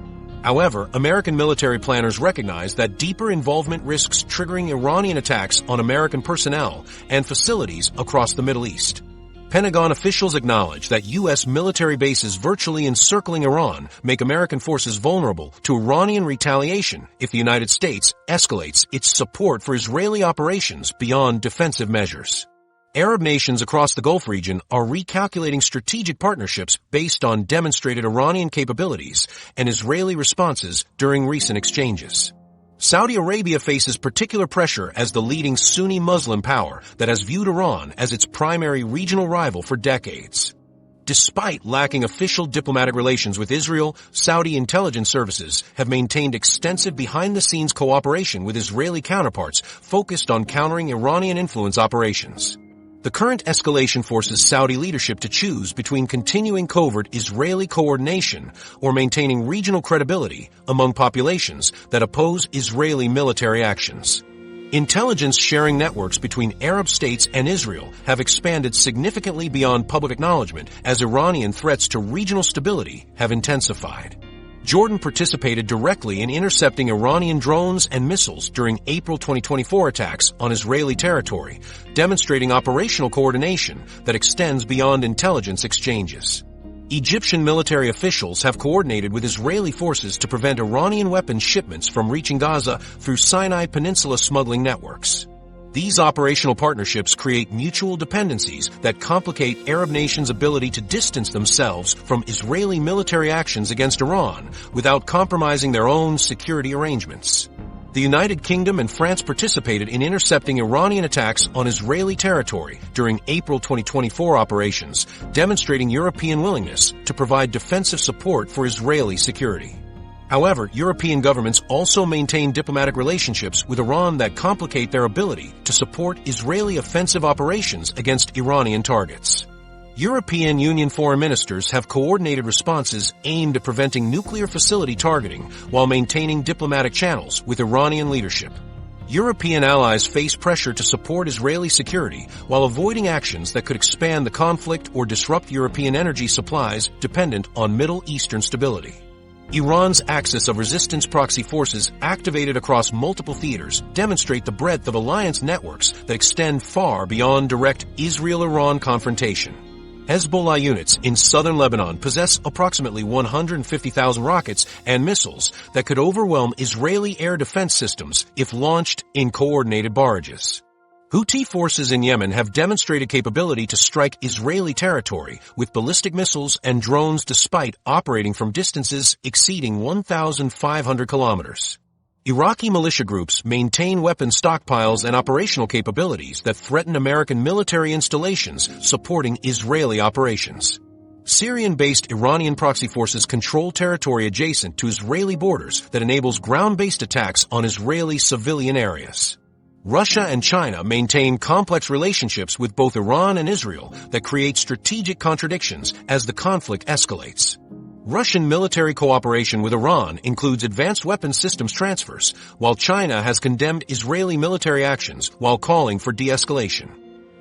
However, American military planners recognize that deeper involvement risks triggering Iranian attacks on American personnel and facilities across the Middle East. Pentagon officials acknowledge that U.S. military bases virtually encircling Iran make American forces vulnerable to Iranian retaliation if the United States escalates its support for Israeli operations beyond defensive measures. Arab nations across the Gulf region are recalculating strategic partnerships based on demonstrated Iranian capabilities and Israeli responses during recent exchanges. Saudi Arabia faces particular pressure as the leading Sunni Muslim power that has viewed Iran as its primary regional rival for decades. Despite lacking official diplomatic relations with Israel, Saudi intelligence services have maintained extensive behind-the-scenes cooperation with Israeli counterparts focused on countering Iranian influence operations. The current escalation forces Saudi leadership to choose between continuing covert Israeli coordination or maintaining regional credibility among populations that oppose Israeli military actions. Intelligence sharing networks between Arab states and Israel have expanded significantly beyond public acknowledgement as Iranian threats to regional stability have intensified. Jordan participated directly in intercepting Iranian drones and missiles during April 2024 attacks on Israeli territory, demonstrating operational coordination that extends beyond intelligence exchanges. Egyptian military officials have coordinated with Israeli forces to prevent Iranian weapons shipments from reaching Gaza through Sinai Peninsula smuggling networks. These operational partnerships create mutual dependencies that complicate Arab nations' ability to distance themselves from Israeli military actions against Iran without compromising their own security arrangements. The United Kingdom and France participated in intercepting Iranian attacks on Israeli territory during April 2024 operations, demonstrating European willingness to provide defensive support for Israeli security. However, European governments also maintain diplomatic relationships with Iran that complicate their ability to support Israeli offensive operations against Iranian targets. European Union foreign ministers have coordinated responses aimed at preventing nuclear facility targeting while maintaining diplomatic channels with Iranian leadership. European allies face pressure to support Israeli security while avoiding actions that could expand the conflict or disrupt European energy supplies dependent on Middle Eastern stability. Iran's axis of resistance proxy forces activated across multiple theaters demonstrate the breadth of alliance networks that extend far beyond direct Israel-Iran confrontation. Hezbollah units in southern Lebanon possess approximately 150,000 rockets and missiles that could overwhelm Israeli air defense systems if launched in coordinated barrages. Houthi forces in Yemen have demonstrated capability to strike Israeli territory with ballistic missiles and drones despite operating from distances exceeding 1,500 kilometers. Iraqi militia groups maintain weapon stockpiles and operational capabilities that threaten American military installations supporting Israeli operations. Syrian-based Iranian proxy forces control territory adjacent to Israeli borders that enables ground-based attacks on Israeli civilian areas. Russia and China maintain complex relationships with both Iran and Israel that create strategic contradictions as the conflict escalates. Russian military cooperation with Iran includes advanced weapons systems transfers, while China has condemned Israeli military actions while calling for de-escalation.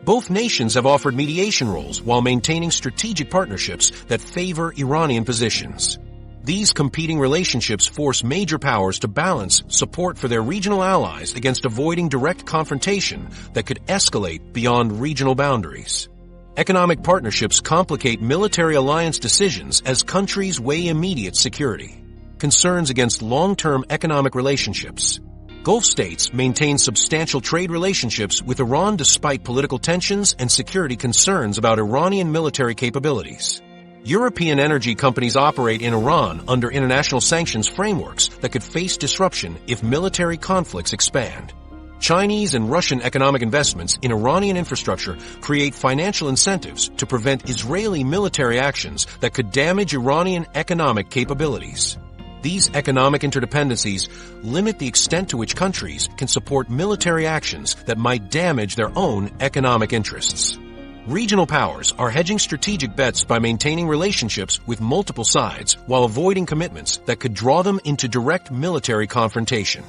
Both nations have offered mediation roles while maintaining strategic partnerships that favor Iranian positions. These competing relationships force major powers to balance support for their regional allies against avoiding direct confrontation that could escalate beyond regional boundaries. Economic partnerships complicate military alliance decisions as countries weigh immediate security. Concerns against long-term economic relationships. Gulf states maintain substantial trade relationships with Iran despite political tensions and security concerns about Iranian military capabilities. European energy companies operate in Iran under international sanctions frameworks that could face disruption if military conflicts expand. Chinese and Russian economic investments in Iranian infrastructure create financial incentives to prevent Israeli military actions that could damage Iranian economic capabilities. These economic interdependencies limit the extent to which countries can support military actions that might damage their own economic interests. Regional powers are hedging strategic bets by maintaining relationships with multiple sides while avoiding commitments that could draw them into direct military confrontation.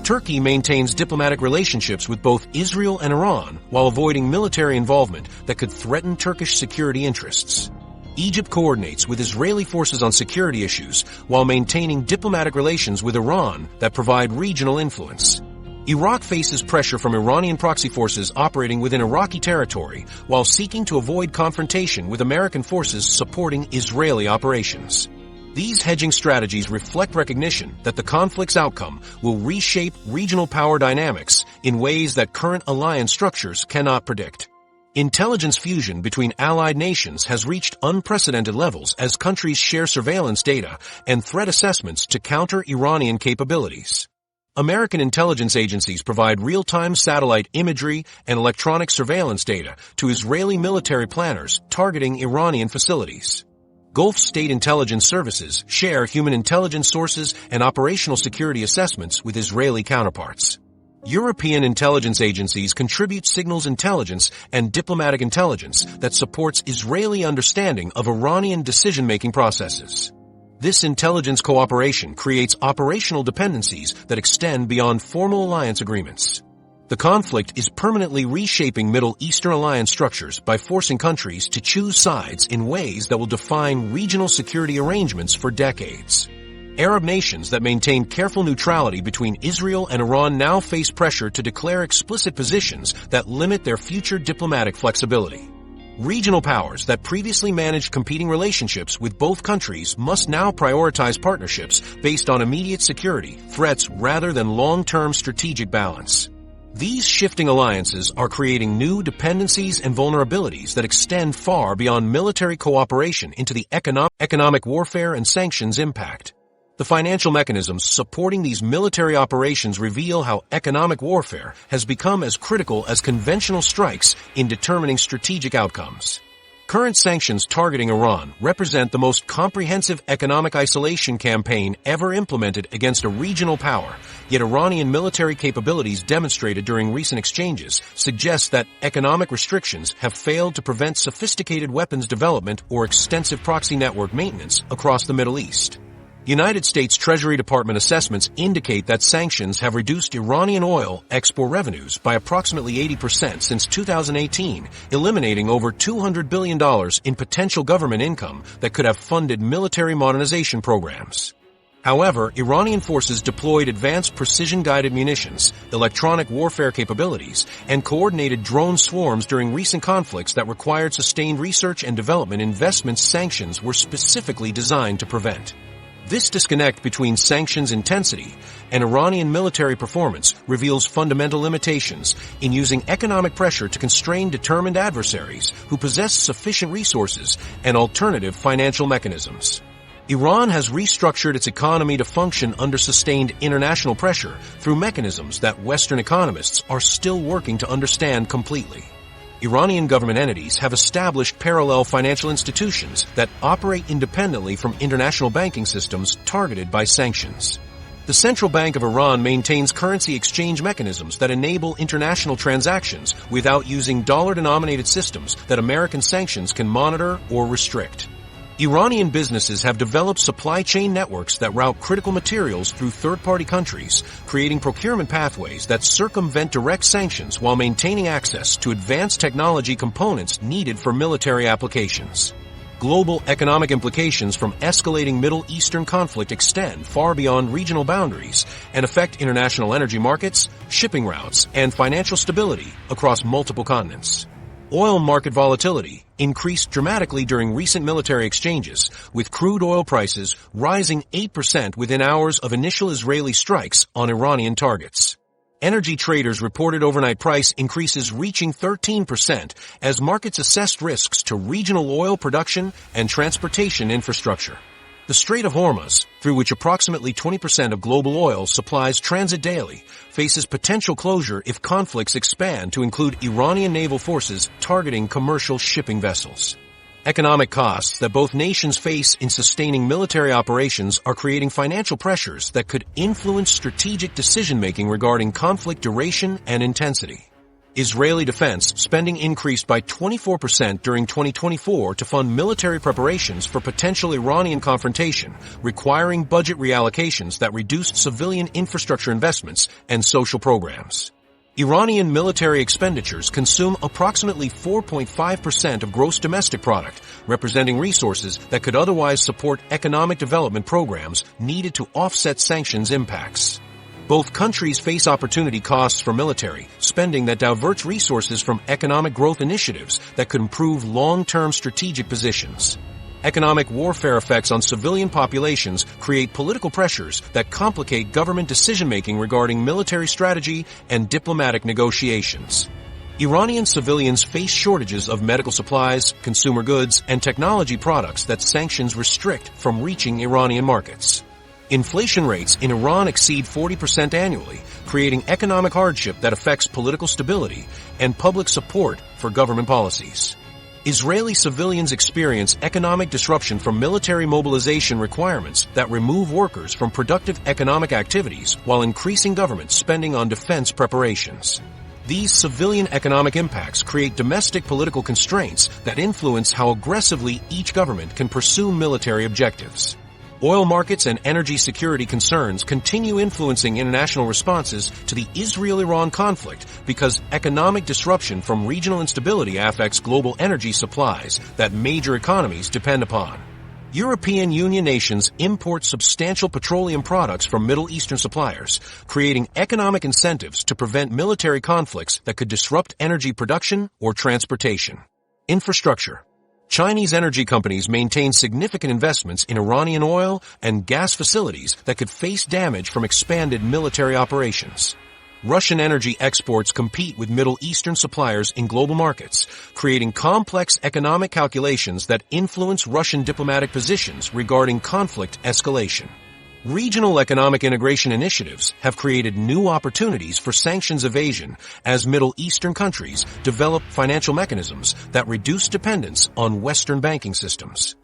Turkey maintains diplomatic relationships with both Israel and Iran while avoiding military involvement that could threaten Turkish security interests. Egypt coordinates with Israeli forces on security issues while maintaining diplomatic relations with Iran that provide regional influence. Iraq faces pressure from Iranian proxy forces operating within Iraqi territory while seeking to avoid confrontation with American forces supporting Israeli operations. These hedging strategies reflect recognition that the conflict's outcome will reshape regional power dynamics in ways that current alliance structures cannot predict. Intelligence fusion between allied nations has reached unprecedented levels as countries share surveillance data and threat assessments to counter Iranian capabilities. American intelligence agencies provide real-time satellite imagery and electronic surveillance data to Israeli military planners targeting Iranian facilities. Gulf state intelligence services share human intelligence sources and operational security assessments with Israeli counterparts. European intelligence agencies contribute signals intelligence and diplomatic intelligence that supports Israeli understanding of Iranian decision-making processes. This intelligence cooperation creates operational dependencies that extend beyond formal alliance agreements. The conflict is permanently reshaping Middle Eastern alliance structures by forcing countries to choose sides in ways that will define regional security arrangements for decades. Arab nations that maintain careful neutrality between Israel and Iran now face pressure to declare explicit positions that limit their future diplomatic flexibility. Regional powers that previously managed competing relationships with both countries must now prioritize partnerships based on immediate security threats rather than long-term strategic balance. These shifting alliances are creating new dependencies and vulnerabilities that extend far beyond military cooperation into the economic warfare and sanctions impact. The financial mechanisms supporting these military operations reveal how economic warfare has become as critical as conventional strikes in determining strategic outcomes. Current sanctions targeting Iran represent the most comprehensive economic isolation campaign ever implemented against a regional power, yet Iranian military capabilities demonstrated during recent exchanges suggest that economic restrictions have failed to prevent sophisticated weapons development or extensive proxy network maintenance across the Middle East. United States Treasury Department assessments indicate that sanctions have reduced Iranian oil export revenues by approximately 80% since 2018, eliminating over $200 billion in potential government income that could have funded military modernization programs. However, Iranian forces deployed advanced precision-guided munitions, electronic warfare capabilities, and coordinated drone swarms during recent conflicts that required sustained research and development investments sanctions were specifically designed to prevent. This disconnect between sanctions intensity and Iranian military performance reveals fundamental limitations in using economic pressure to constrain determined adversaries who possess sufficient resources and alternative financial mechanisms. Iran has restructured its economy to function under sustained international pressure through mechanisms that Western economists are still working to understand completely. Iranian government entities have established parallel financial institutions that operate independently from international banking systems targeted by sanctions. The Central Bank of Iran maintains currency exchange mechanisms that enable international transactions without using dollar-denominated systems that American sanctions can monitor or restrict. Iranian businesses have developed supply chain networks that route critical materials through third-party countries, creating procurement pathways that circumvent direct sanctions while maintaining access to advanced technology components needed for military applications. Global economic implications from escalating Middle Eastern conflict extend far beyond regional boundaries and affect international energy markets, shipping routes, and financial stability across multiple continents. Oil market volatility increased dramatically during recent military exchanges, with crude oil prices rising 8% within hours of initial Israeli strikes on Iranian targets. Energy traders reported overnight price increases reaching 13% as markets assessed risks to regional oil production and transportation infrastructure. The Strait of Hormuz, through which approximately 20% of global oil supplies transit daily, faces potential closure if conflicts expand to include Iranian naval forces targeting commercial shipping vessels. Economic costs that both nations face in sustaining military operations are creating financial pressures that could influence strategic decision-making regarding conflict duration and intensity. Israeli defense spending increased by 24% during 2024 to fund military preparations for potential Iranian confrontation, requiring budget reallocations that reduced civilian infrastructure investments and social programs. Iranian military expenditures consume approximately 4.5% of gross domestic product, representing resources that could otherwise support economic development programs needed to offset sanctions impacts. Both countries face opportunity costs for military spending that diverts resources from economic growth initiatives that could improve long-term strategic positions. Economic warfare effects on civilian populations create political pressures that complicate government decision-making regarding military strategy and diplomatic negotiations. Iranian civilians face shortages of medical supplies, consumer goods, and technology products that sanctions restrict from reaching Iranian markets. Inflation rates in Iran exceed 40% annually, creating economic hardship that affects political stability and public support for government policies. Israeli civilians experience economic disruption from military mobilization requirements that remove workers from productive economic activities while increasing government spending on defense preparations. These civilian economic impacts create domestic political constraints that influence how aggressively each government can pursue military objectives. Oil markets and energy security concerns continue influencing international responses to the Israel-Iran conflict because economic disruption from regional instability affects global energy supplies that major economies depend upon. European Union nations import substantial petroleum products from Middle Eastern suppliers, creating economic incentives to prevent military conflicts that could disrupt energy production or transportation. Infrastructure. Chinese energy companies maintain significant investments in Iranian oil and gas facilities that could face damage from expanded military operations. Russian energy exports compete with Middle Eastern suppliers in global markets, creating complex economic calculations that influence Russian diplomatic positions regarding conflict escalation. Regional economic integration initiatives have created new opportunities for sanctions evasion as Middle Eastern countries develop financial mechanisms that reduce dependence on Western banking systems.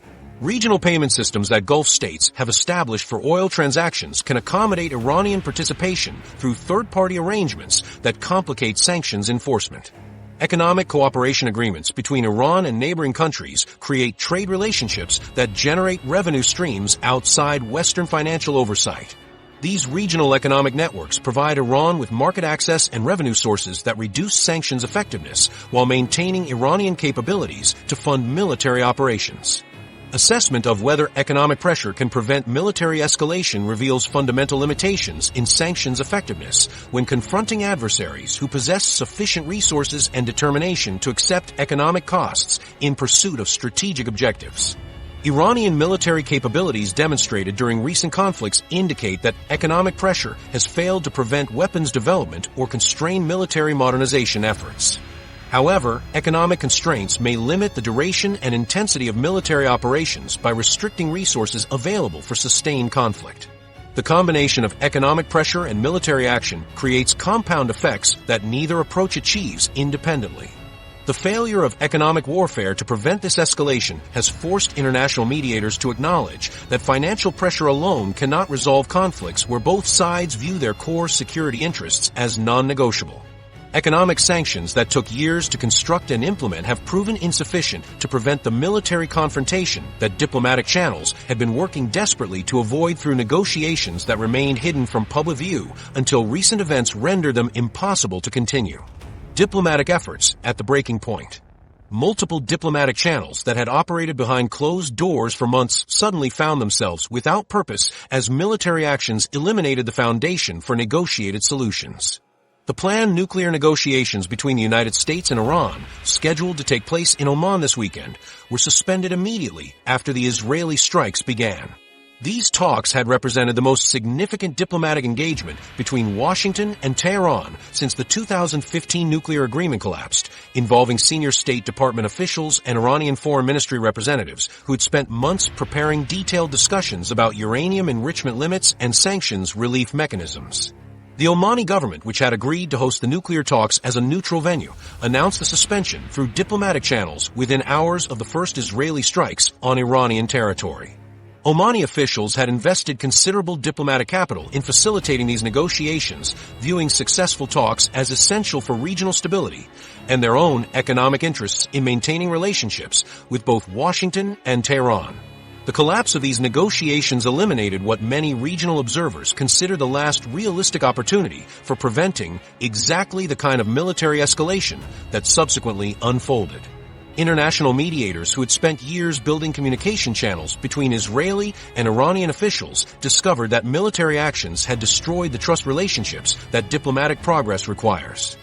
Regional payment systems that Gulf states have established for oil transactions can accommodate Iranian participation through third-party arrangements that complicate sanctions enforcement. Economic cooperation agreements between Iran and neighboring countries create trade relationships that generate revenue streams outside Western financial oversight. These regional economic networks provide Iran with market access and revenue sources that reduce sanctions effectiveness while maintaining Iranian capabilities to fund military operations. Assessment of whether economic pressure can prevent military escalation reveals fundamental limitations in sanctions effectiveness when confronting adversaries who possess sufficient resources and determination to accept economic costs in pursuit of strategic objectives. Iranian military capabilities demonstrated during recent conflicts indicate that economic pressure has failed to prevent weapons development or constrain military modernization efforts. However, economic constraints may limit the duration and intensity of military operations by restricting resources available for sustained conflict. The combination of economic pressure and military action creates compound effects that neither approach achieves independently. The failure of economic warfare to prevent this escalation has forced international mediators to acknowledge that financial pressure alone cannot resolve conflicts where both sides view their core security interests as non-negotiable. Economic sanctions that took years to construct and implement have proven insufficient to prevent the military confrontation that diplomatic channels had been working desperately to avoid through negotiations that remained hidden from public view until recent events rendered them impossible to continue. Diplomatic efforts at the breaking point. Multiple diplomatic channels that had operated behind closed doors for months suddenly found themselves without purpose as military actions eliminated the foundation for negotiated solutions. The planned nuclear negotiations between the United States and Iran, scheduled to take place in Oman this weekend, were suspended immediately after the Israeli strikes began. These talks had represented the most significant diplomatic engagement between Washington and Tehran since the 2015 nuclear agreement collapsed, involving senior State Department officials and Iranian Foreign Ministry representatives who had spent months preparing detailed discussions about uranium enrichment limits and sanctions relief mechanisms. The Omani government, which had agreed to host the nuclear talks as a neutral venue, announced the suspension through diplomatic channels within hours of the first Israeli strikes on Iranian territory. Omani officials had invested considerable diplomatic capital in facilitating these negotiations, viewing successful talks as essential for regional stability and their own economic interests in maintaining relationships with both Washington and Tehran. The collapse of these negotiations eliminated what many regional observers consider the last realistic opportunity for preventing exactly the kind of military escalation that subsequently unfolded. International mediators who had spent years building communication channels between Israeli and Iranian officials discovered that military actions had destroyed the trust relationships that diplomatic progress requires.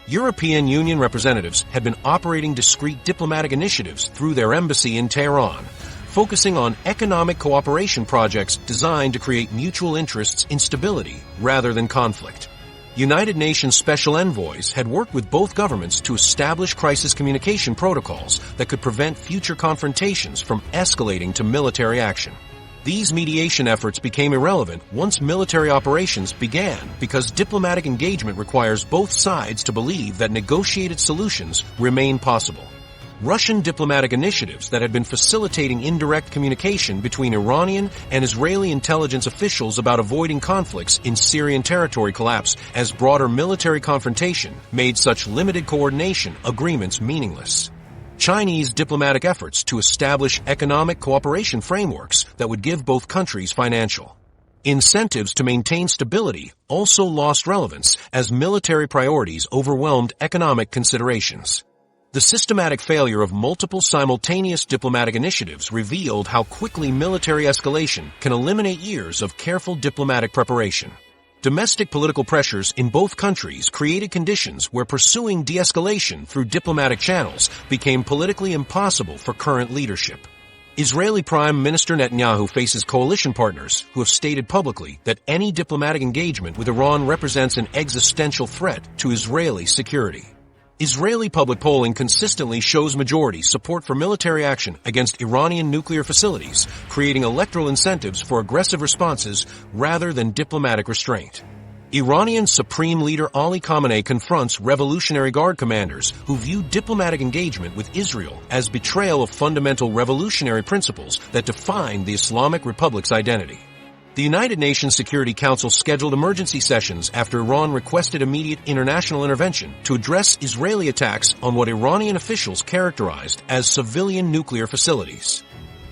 European Union representatives had been operating discrete diplomatic initiatives through their embassy in Tehran, focusing on economic cooperation projects designed to create mutual interests in stability rather than conflict. United Nations special envoys had worked with both governments to establish crisis communication protocols that could prevent future confrontations from escalating to military action. These mediation efforts became irrelevant once military operations began because diplomatic engagement requires both sides to believe that negotiated solutions remain possible. Russian diplomatic initiatives that had been facilitating indirect communication between Iranian and Israeli intelligence officials about avoiding conflicts in Syrian territory collapse as broader military confrontation made such limited coordination agreements meaningless. Chinese diplomatic efforts to establish economic cooperation frameworks that would give both countries financial incentives to maintain stability also lost relevance as military priorities overwhelmed economic considerations. The systematic failure of multiple simultaneous diplomatic initiatives revealed how quickly military escalation can eliminate years of careful diplomatic preparation. Domestic political pressures in both countries created conditions where pursuing de-escalation through diplomatic channels became politically impossible for current leadership. Israeli Prime Minister Netanyahu faces coalition partners who have stated publicly that any diplomatic engagement with Iran represents an existential threat to Israeli security. Israeli public polling consistently shows majority support for military action against Iranian nuclear facilities, creating electoral incentives for aggressive responses rather than diplomatic restraint. Iranian Supreme Leader Ali Khamenei confronts Revolutionary Guard commanders who view diplomatic engagement with Israel as betrayal of fundamental revolutionary principles that define the Islamic Republic's identity. The United Nations Security Council scheduled emergency sessions after Iran requested immediate international intervention to address Israeli attacks on what Iranian officials characterized as civilian nuclear facilities.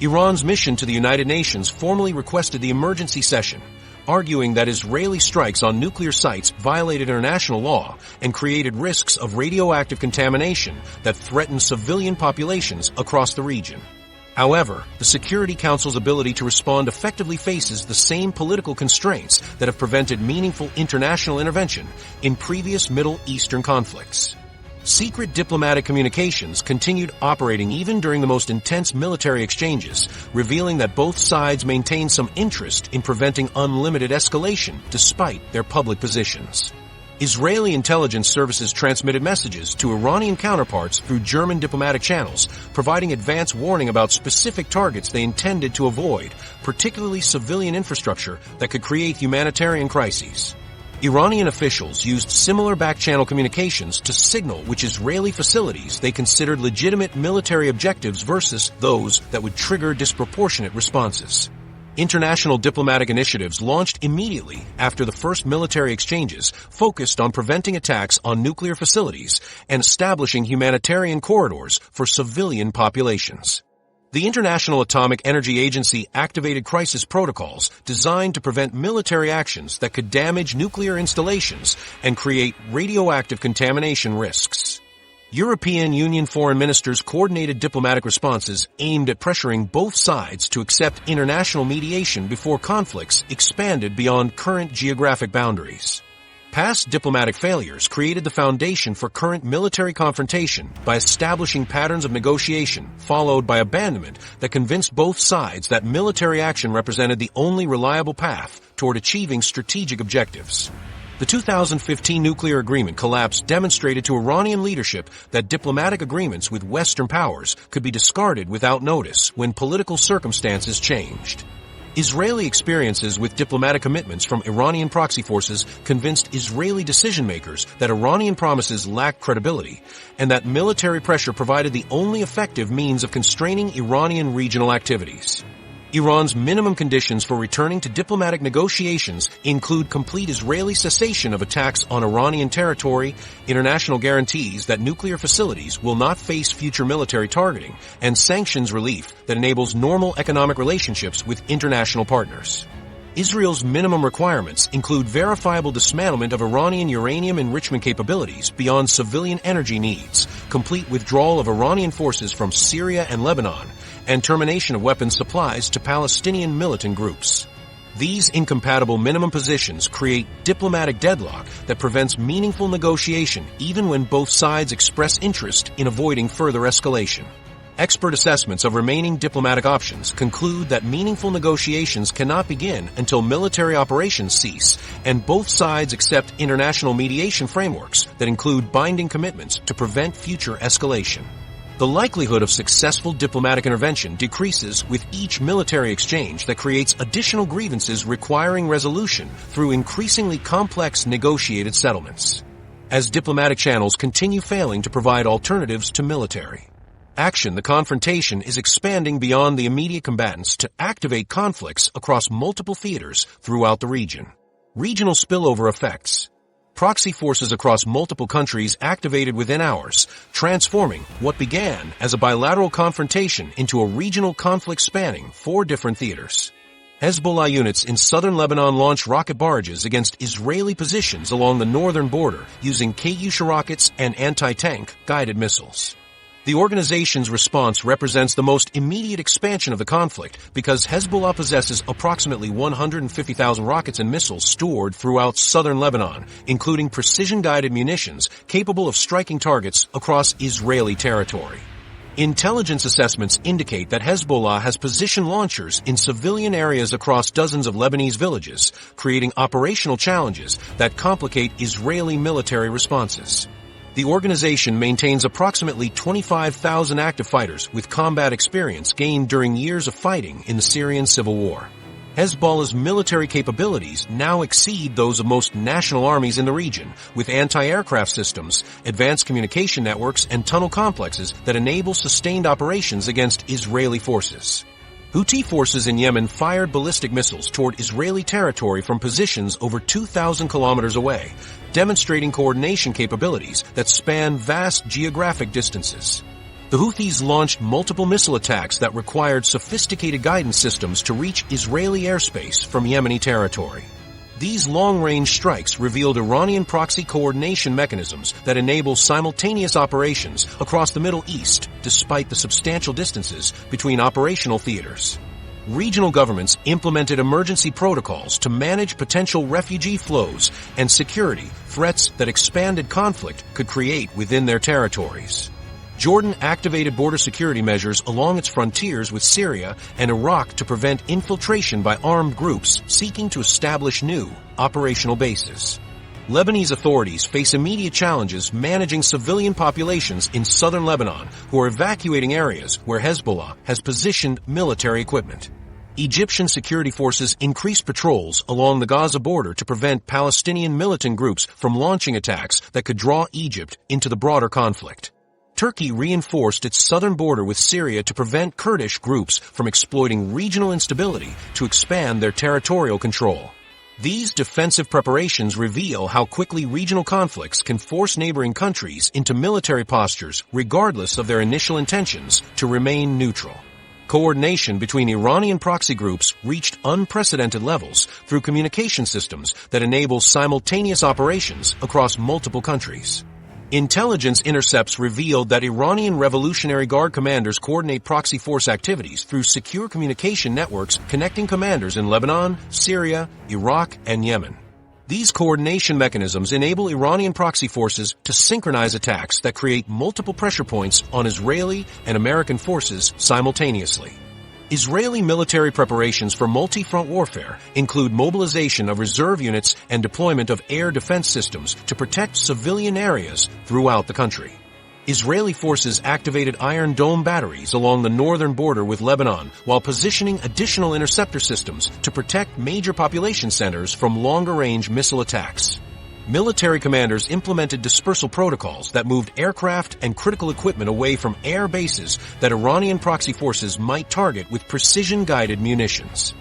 Iran's mission to the United Nations formally requested the emergency session, arguing that Israeli strikes on nuclear sites violated international law and created risks of radioactive contamination that threatened civilian populations across the region. However, the Security Council's ability to respond effectively faces the same political constraints that have prevented meaningful international intervention in previous Middle Eastern conflicts. Secret diplomatic communications continued operating even during the most intense military exchanges, revealing that both sides maintain some interest in preventing unlimited escalation despite their public positions. Israeli intelligence services transmitted messages to Iranian counterparts through German diplomatic channels, providing advance warning about specific targets they intended to avoid, particularly civilian infrastructure that could create humanitarian crises. Iranian officials used similar back-channel communications to signal which Israeli facilities they considered legitimate military objectives versus those that would trigger disproportionate responses. International diplomatic initiatives launched immediately after the first military exchanges focused on preventing attacks on nuclear facilities and establishing humanitarian corridors for civilian populations. The International Atomic Energy Agency activated crisis protocols designed to prevent military actions that could damage nuclear installations and create radioactive contamination risks. European Union foreign ministers coordinated diplomatic responses aimed at pressuring both sides to accept international mediation before conflicts expanded beyond current geographic boundaries. Past diplomatic failures created the foundation for current military confrontation by establishing patterns of negotiation, followed by abandonment that convinced both sides that military action represented the only reliable path toward achieving strategic objectives. The 2015 nuclear agreement collapse demonstrated to Iranian leadership that diplomatic agreements with Western powers could be discarded without notice when political circumstances changed. Israeli experiences with diplomatic commitments from Iranian proxy forces convinced Israeli decision-makers that Iranian promises lacked credibility and that military pressure provided the only effective means of constraining Iranian regional activities. Iran's minimum conditions for returning to diplomatic negotiations include complete Israeli cessation of attacks on Iranian territory, international guarantees that nuclear facilities will not face future military targeting, and sanctions relief that enables normal economic relationships with international partners. Israel's minimum requirements include verifiable dismantlement of Iranian uranium enrichment capabilities beyond civilian energy needs, complete withdrawal of Iranian forces from Syria and Lebanon, and termination of weapons supplies to Palestinian militant groups. These incompatible minimum positions create diplomatic deadlock that prevents meaningful negotiation even when both sides express interest in avoiding further escalation. Expert assessments of remaining diplomatic options conclude that meaningful negotiations cannot begin until military operations cease and both sides accept international mediation frameworks that include binding commitments to prevent future escalation. The likelihood of successful diplomatic intervention decreases with each military exchange that creates additional grievances requiring resolution through increasingly complex negotiated settlements. As diplomatic channels continue failing to provide alternatives to military action, the confrontation is expanding beyond the immediate combatants to activate conflicts across multiple theaters throughout the region. Regional spillover effects. Proxy forces across multiple countries activated within hours, transforming what began as a bilateral confrontation into a regional conflict spanning 4 different theaters. Hezbollah units in southern Lebanon launched rocket barrages against Israeli positions along the northern border using Katyusha rockets and anti-tank guided missiles. The organization's response represents the most immediate expansion of the conflict because Hezbollah possesses approximately 150,000 rockets and missiles stored throughout southern Lebanon, including precision-guided munitions capable of striking targets across Israeli territory. Intelligence assessments indicate that Hezbollah has positioned launchers in civilian areas across dozens of Lebanese villages, creating operational challenges that complicate Israeli military responses. The organization maintains approximately 25,000 active fighters with combat experience gained during years of fighting in the Syrian civil war. Hezbollah's military capabilities now exceed those of most national armies in the region, with anti-aircraft systems, advanced communication networks, and tunnel complexes that enable sustained operations against Israeli forces. Houthi forces in Yemen fired ballistic missiles toward Israeli territory from positions over 2,000 kilometers away, demonstrating coordination capabilities that span vast geographic distances. The Houthis launched multiple missile attacks that required sophisticated guidance systems to reach Israeli airspace from Yemeni territory. These long-range strikes revealed Iranian proxy coordination mechanisms that enable simultaneous operations across the Middle East despite the substantial distances between operational theaters. Regional governments implemented emergency protocols to manage potential refugee flows and security threats that expanded conflict could create within their territories. Jordan activated border security measures along its frontiers with Syria and Iraq to prevent infiltration by armed groups seeking to establish new operational bases. Lebanese authorities face immediate challenges managing civilian populations in southern Lebanon who are evacuating areas where Hezbollah has positioned military equipment. Egyptian security forces increased patrols along the Gaza border to prevent Palestinian militant groups from launching attacks that could draw Egypt into the broader conflict. Turkey reinforced its southern border with Syria to prevent Kurdish groups from exploiting regional instability to expand their territorial control. These defensive preparations reveal how quickly regional conflicts can force neighboring countries into military postures regardless of their initial intentions to remain neutral. Coordination between Iranian proxy groups reached unprecedented levels through communication systems that enable simultaneous operations across multiple countries. Intelligence intercepts revealed that Iranian Revolutionary Guard commanders coordinate proxy force activities through secure communication networks connecting commanders in Lebanon, Syria, Iraq, and Yemen. These coordination mechanisms enable Iranian proxy forces to synchronize attacks that create multiple pressure points on Israeli and American forces simultaneously. Israeli military preparations for multi-front warfare include mobilization of reserve units and deployment of air defense systems to protect civilian areas throughout the country. Israeli forces activated Iron Dome batteries along the northern border with Lebanon while positioning additional interceptor systems to protect major population centers from longer-range missile attacks. Military commanders implemented dispersal protocols that moved aircraft and critical equipment away from air bases that Iranian proxy forces might target with precision-guided munitions.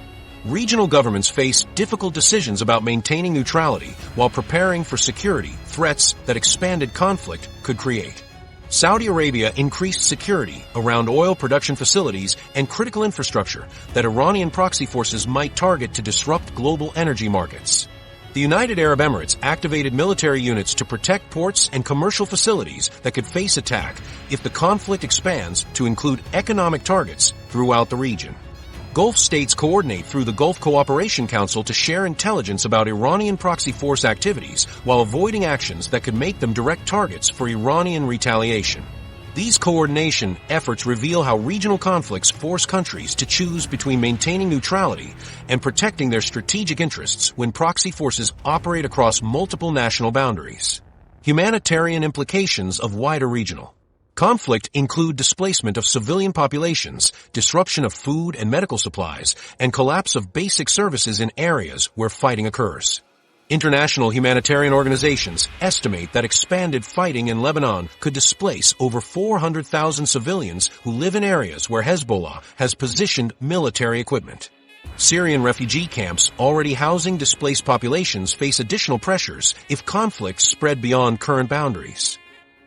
Regional governments face difficult decisions about maintaining neutrality while preparing for security threats that expanded conflict could create. Saudi Arabia increased security around oil production facilities and critical infrastructure that Iranian proxy forces might target to disrupt global energy markets. The United Arab Emirates activated military units to protect ports and commercial facilities that could face attack if the conflict expands to include economic targets throughout the region. Gulf states coordinate through the Gulf Cooperation Council to share intelligence about Iranian proxy force activities while avoiding actions that could make them direct targets for Iranian retaliation. These coordination efforts reveal how regional conflicts force countries to choose between maintaining neutrality and protecting their strategic interests when proxy forces operate across multiple national boundaries. Humanitarian implications of wider regional conflict include displacement of civilian populations, disruption of food and medical supplies, and collapse of basic services in areas where fighting occurs. International humanitarian organizations estimate that expanded fighting in Lebanon could displace over 400,000 civilians who live in areas where Hezbollah has positioned military equipment. Syrian refugee camps already housing displaced populations face additional pressures if conflicts spread beyond current boundaries.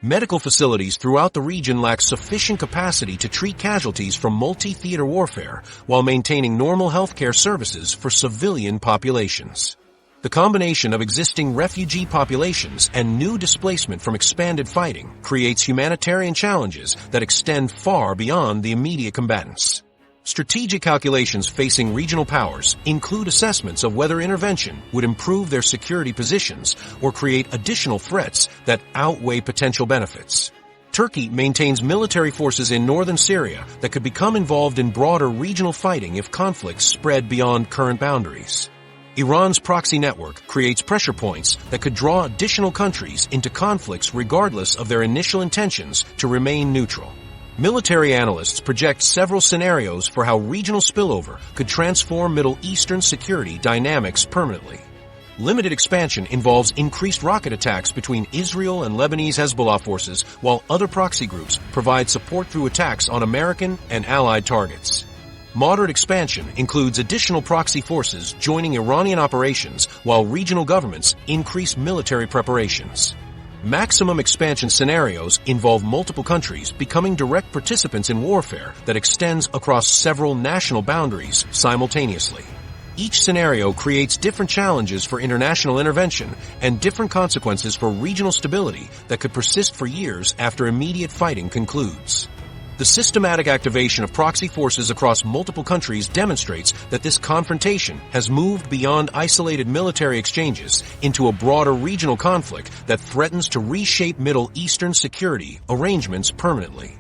Medical facilities throughout the region lack sufficient capacity to treat casualties from multi-theater warfare while maintaining normal healthcare services for civilian populations. The combination of existing refugee populations and new displacement from expanded fighting creates humanitarian challenges that extend far beyond the immediate combatants. Strategic calculations facing regional powers include assessments of whether intervention would improve their security positions or create additional threats that outweigh potential benefits. Turkey maintains military forces in northern Syria that could become involved in broader regional fighting if conflicts spread beyond current boundaries. Iran's proxy network creates pressure points that could draw additional countries into conflicts regardless of their initial intentions to remain neutral. Military analysts project several scenarios for how regional spillover could transform Middle Eastern security dynamics permanently. Limited expansion involves increased rocket attacks between Israel and Lebanese Hezbollah forces, while other proxy groups provide support through attacks on American and allied targets. Moderate expansion includes additional proxy forces joining Iranian operations while regional governments increase military preparations. Maximum expansion scenarios involve multiple countries becoming direct participants in warfare that extends across several national boundaries simultaneously. Each scenario creates different challenges for international intervention and different consequences for regional stability that could persist for years after immediate fighting concludes. The systematic activation of proxy forces across multiple countries demonstrates that this confrontation has moved beyond isolated military exchanges into a broader regional conflict that threatens to reshape Middle Eastern security arrangements permanently.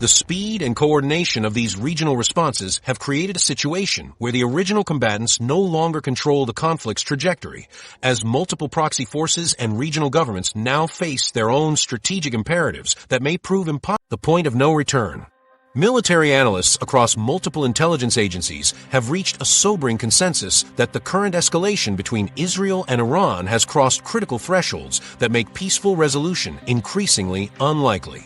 The speed and coordination of these regional responses have created a situation where the original combatants no longer control the conflict's trajectory, as multiple proxy forces and regional governments now face their own strategic imperatives that may prove impossible. The point of no return. Military analysts across multiple intelligence agencies have reached a sobering consensus that the current escalation between Israel and Iran has crossed critical thresholds that make peaceful resolution increasingly unlikely.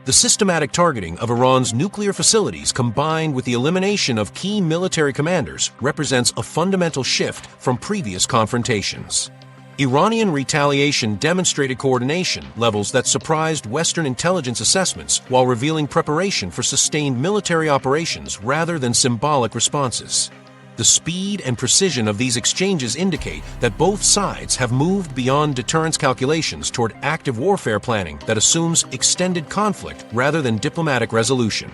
The systematic targeting of Iran's nuclear facilities combined with the elimination of key military commanders represents a fundamental shift from previous confrontations. Iranian retaliation demonstrated coordination levels that surprised Western intelligence assessments while revealing preparation for sustained military operations rather than symbolic responses. The speed and precision of these exchanges indicate that both sides have moved beyond deterrence calculations toward active warfare planning that assumes extended conflict rather than diplomatic resolution.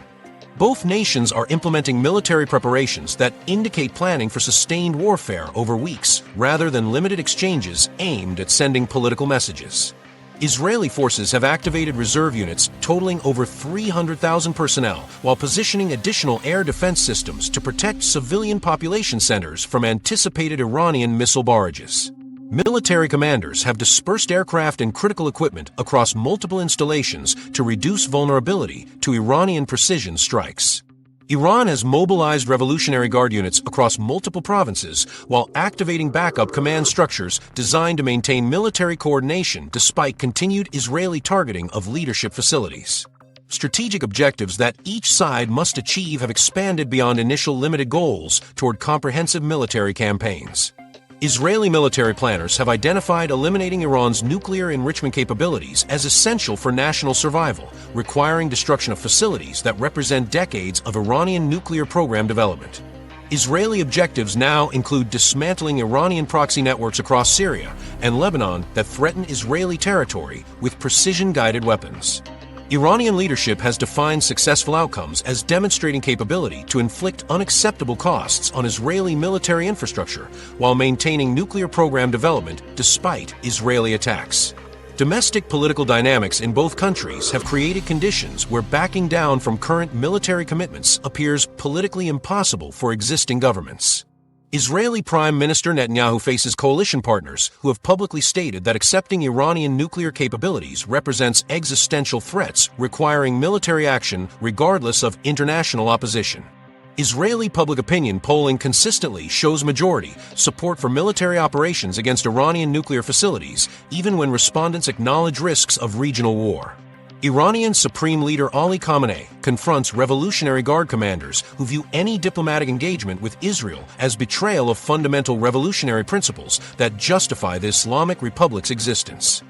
Both nations are implementing military preparations that indicate planning for sustained warfare over weeks, rather than limited exchanges aimed at sending political messages. Israeli forces have activated reserve units totaling over 300,000 personnel, while positioning additional air defense systems to protect civilian population centers from anticipated Iranian missile barrages. Military commanders have dispersed aircraft and critical equipment across multiple installations to reduce vulnerability to Iranian precision strikes. Iran has mobilized Revolutionary Guard units across multiple provinces while activating backup command structures designed to maintain military coordination despite continued Israeli targeting of leadership facilities. Strategic objectives that each side must achieve have expanded beyond initial limited goals toward comprehensive military campaigns. Israeli military planners have identified eliminating Iran's nuclear enrichment capabilities as essential for national survival, requiring destruction of facilities that represent decades of Iranian nuclear program development. Israeli objectives now include dismantling Iranian proxy networks across Syria and Lebanon that threaten Israeli territory with precision-guided weapons. Iranian leadership has defined successful outcomes as demonstrating capability to inflict unacceptable costs on Israeli military infrastructure while maintaining nuclear program development despite Israeli attacks. Domestic political dynamics in both countries have created conditions where backing down from current military commitments appears politically impossible for existing governments. Israeli Prime Minister Netanyahu faces coalition partners who have publicly stated that accepting Iranian nuclear capabilities represents existential threats requiring military action regardless of international opposition. Israeli public opinion polling consistently shows majority support for military operations against Iranian nuclear facilities, even when respondents acknowledge risks of regional war. Iranian Supreme Leader Ali Khamenei confronts Revolutionary Guard commanders who view any diplomatic engagement with Israel as betrayal of fundamental revolutionary principles that justify the Islamic Republic's existence.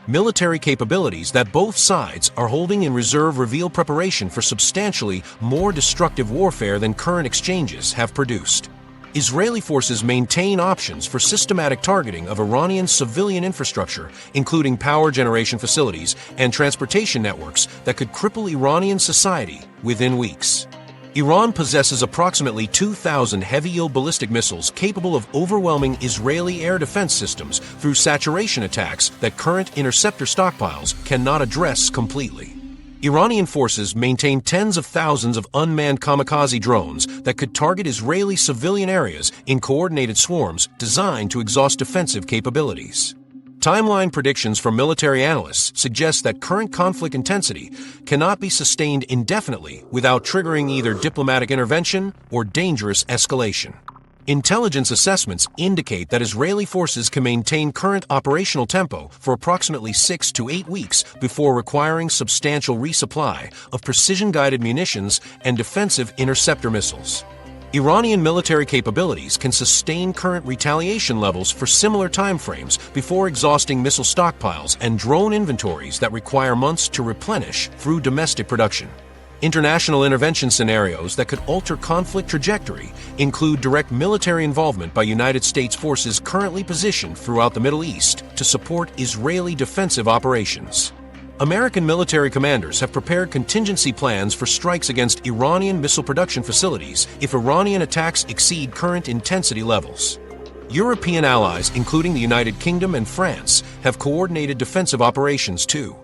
Military capabilities that both sides are holding in reserve reveal preparation for substantially more destructive warfare than current exchanges have produced. Israeli forces maintain options for systematic targeting of Iranian civilian infrastructure, including power generation facilities and transportation networks that could cripple Iranian society within weeks. Iran possesses approximately 2,000 heavy-yield ballistic missiles capable of overwhelming Israeli air defense systems through saturation attacks that current interceptor stockpiles cannot address completely. Iranian forces maintain tens of thousands of unmanned kamikaze drones that could target Israeli civilian areas in coordinated swarms designed to exhaust defensive capabilities. Timeline predictions from military analysts suggest that current conflict intensity cannot be sustained indefinitely without triggering either diplomatic intervention or dangerous escalation. Intelligence assessments indicate that Israeli forces can maintain current operational tempo for approximately 6 to 8 weeks before requiring substantial resupply of precision-guided munitions and defensive interceptor missiles. Iranian military capabilities can sustain current retaliation levels for similar timeframes before exhausting missile stockpiles and drone inventories that require months to replenish through domestic production. International intervention scenarios that could alter conflict trajectory include direct military involvement by United States forces currently positioned throughout the Middle East to support Israeli defensive operations. American military commanders have prepared contingency plans for strikes against Iranian missile production facilities if Iranian attacks exceed current intensity levels. European allies, including the United Kingdom and France, have coordinated defensive operations too.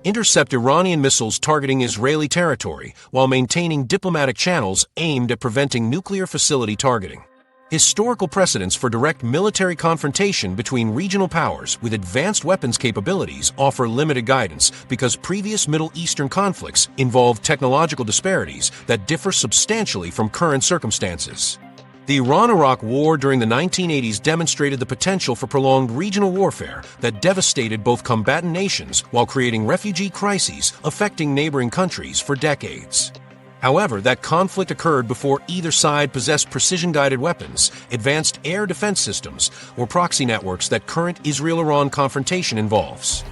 Intercept Iranian missiles targeting Israeli territory while maintaining diplomatic channels aimed at preventing nuclear facility targeting. Historical precedents for direct military confrontation between regional powers with advanced weapons capabilities offer limited guidance because previous Middle Eastern conflicts involved technological disparities that differ substantially from current circumstances. The Iran-Iraq War during the 1980s demonstrated the potential for prolonged regional warfare that devastated both combatant nations while creating refugee crises affecting neighboring countries for decades. However, that conflict occurred before either side possessed precision-guided weapons, advanced air defense systems, or proxy networks that current Israel-Iran confrontation involves.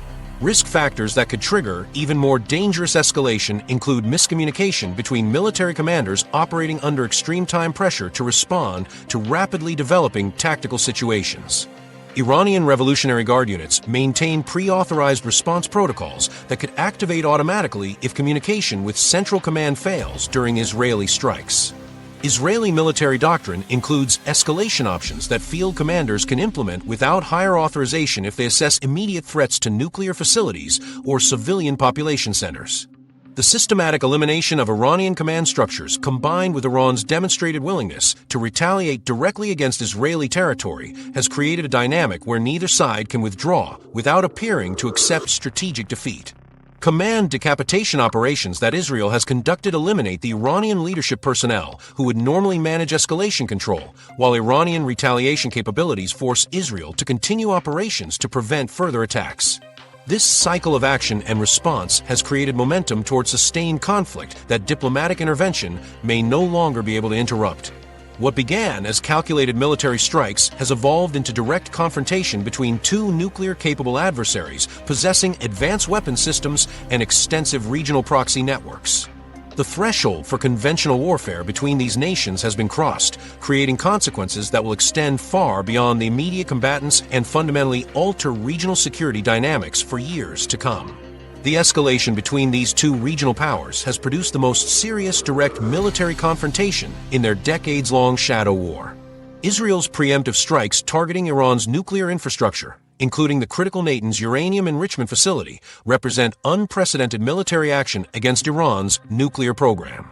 Risk factors that could trigger even more dangerous escalation include miscommunication between military commanders operating under extreme time pressure to respond to rapidly developing tactical situations. Iranian Revolutionary Guard units maintain pre-authorized response protocols that could activate automatically if communication with Central Command fails during Israeli strikes. Israeli military doctrine includes escalation options that field commanders can implement without higher authorization if they assess immediate threats to nuclear facilities or civilian population centers. The systematic elimination of Iranian command structures, combined with Iran's demonstrated willingness to retaliate directly against Israeli territory, has created a dynamic where neither side can withdraw without appearing to accept strategic defeat. Command decapitation operations that Israel has conducted eliminate the Iranian leadership personnel who would normally manage escalation control, while Iranian retaliation capabilities force Israel to continue operations to prevent further attacks. This cycle of action and response has created momentum toward sustained conflict that diplomatic intervention may no longer be able to interrupt. What began as calculated military strikes has evolved into direct confrontation between two nuclear-capable adversaries possessing advanced weapon systems and extensive regional proxy networks. The threshold for conventional warfare between these nations has been crossed, creating consequences that will extend far beyond the immediate combatants and fundamentally alter regional security dynamics for years to come. The escalation between these two regional powers has produced the most serious direct military confrontation in their decades-long shadow war. Israel's preemptive strikes targeting Iran's nuclear infrastructure, including the critical Natanz uranium enrichment facility, represent unprecedented military action against Iran's nuclear program.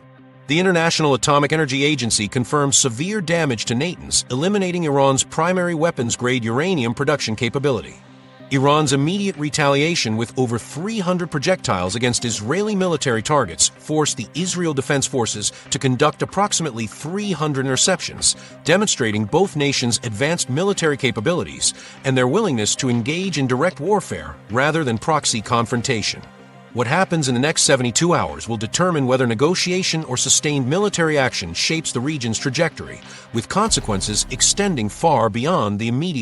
The International Atomic Energy Agency confirms severe damage to Natanz, eliminating Iran's primary weapons-grade uranium production capability. Iran's immediate retaliation with over 300 projectiles against Israeli military targets forced the Israel Defense Forces to conduct approximately 300 interceptions, demonstrating both nations' advanced military capabilities and their willingness to engage in direct warfare rather than proxy confrontation. What happens in the next 72 hours will determine whether negotiation or sustained military action shapes the region's trajectory, with consequences extending far beyond the immediate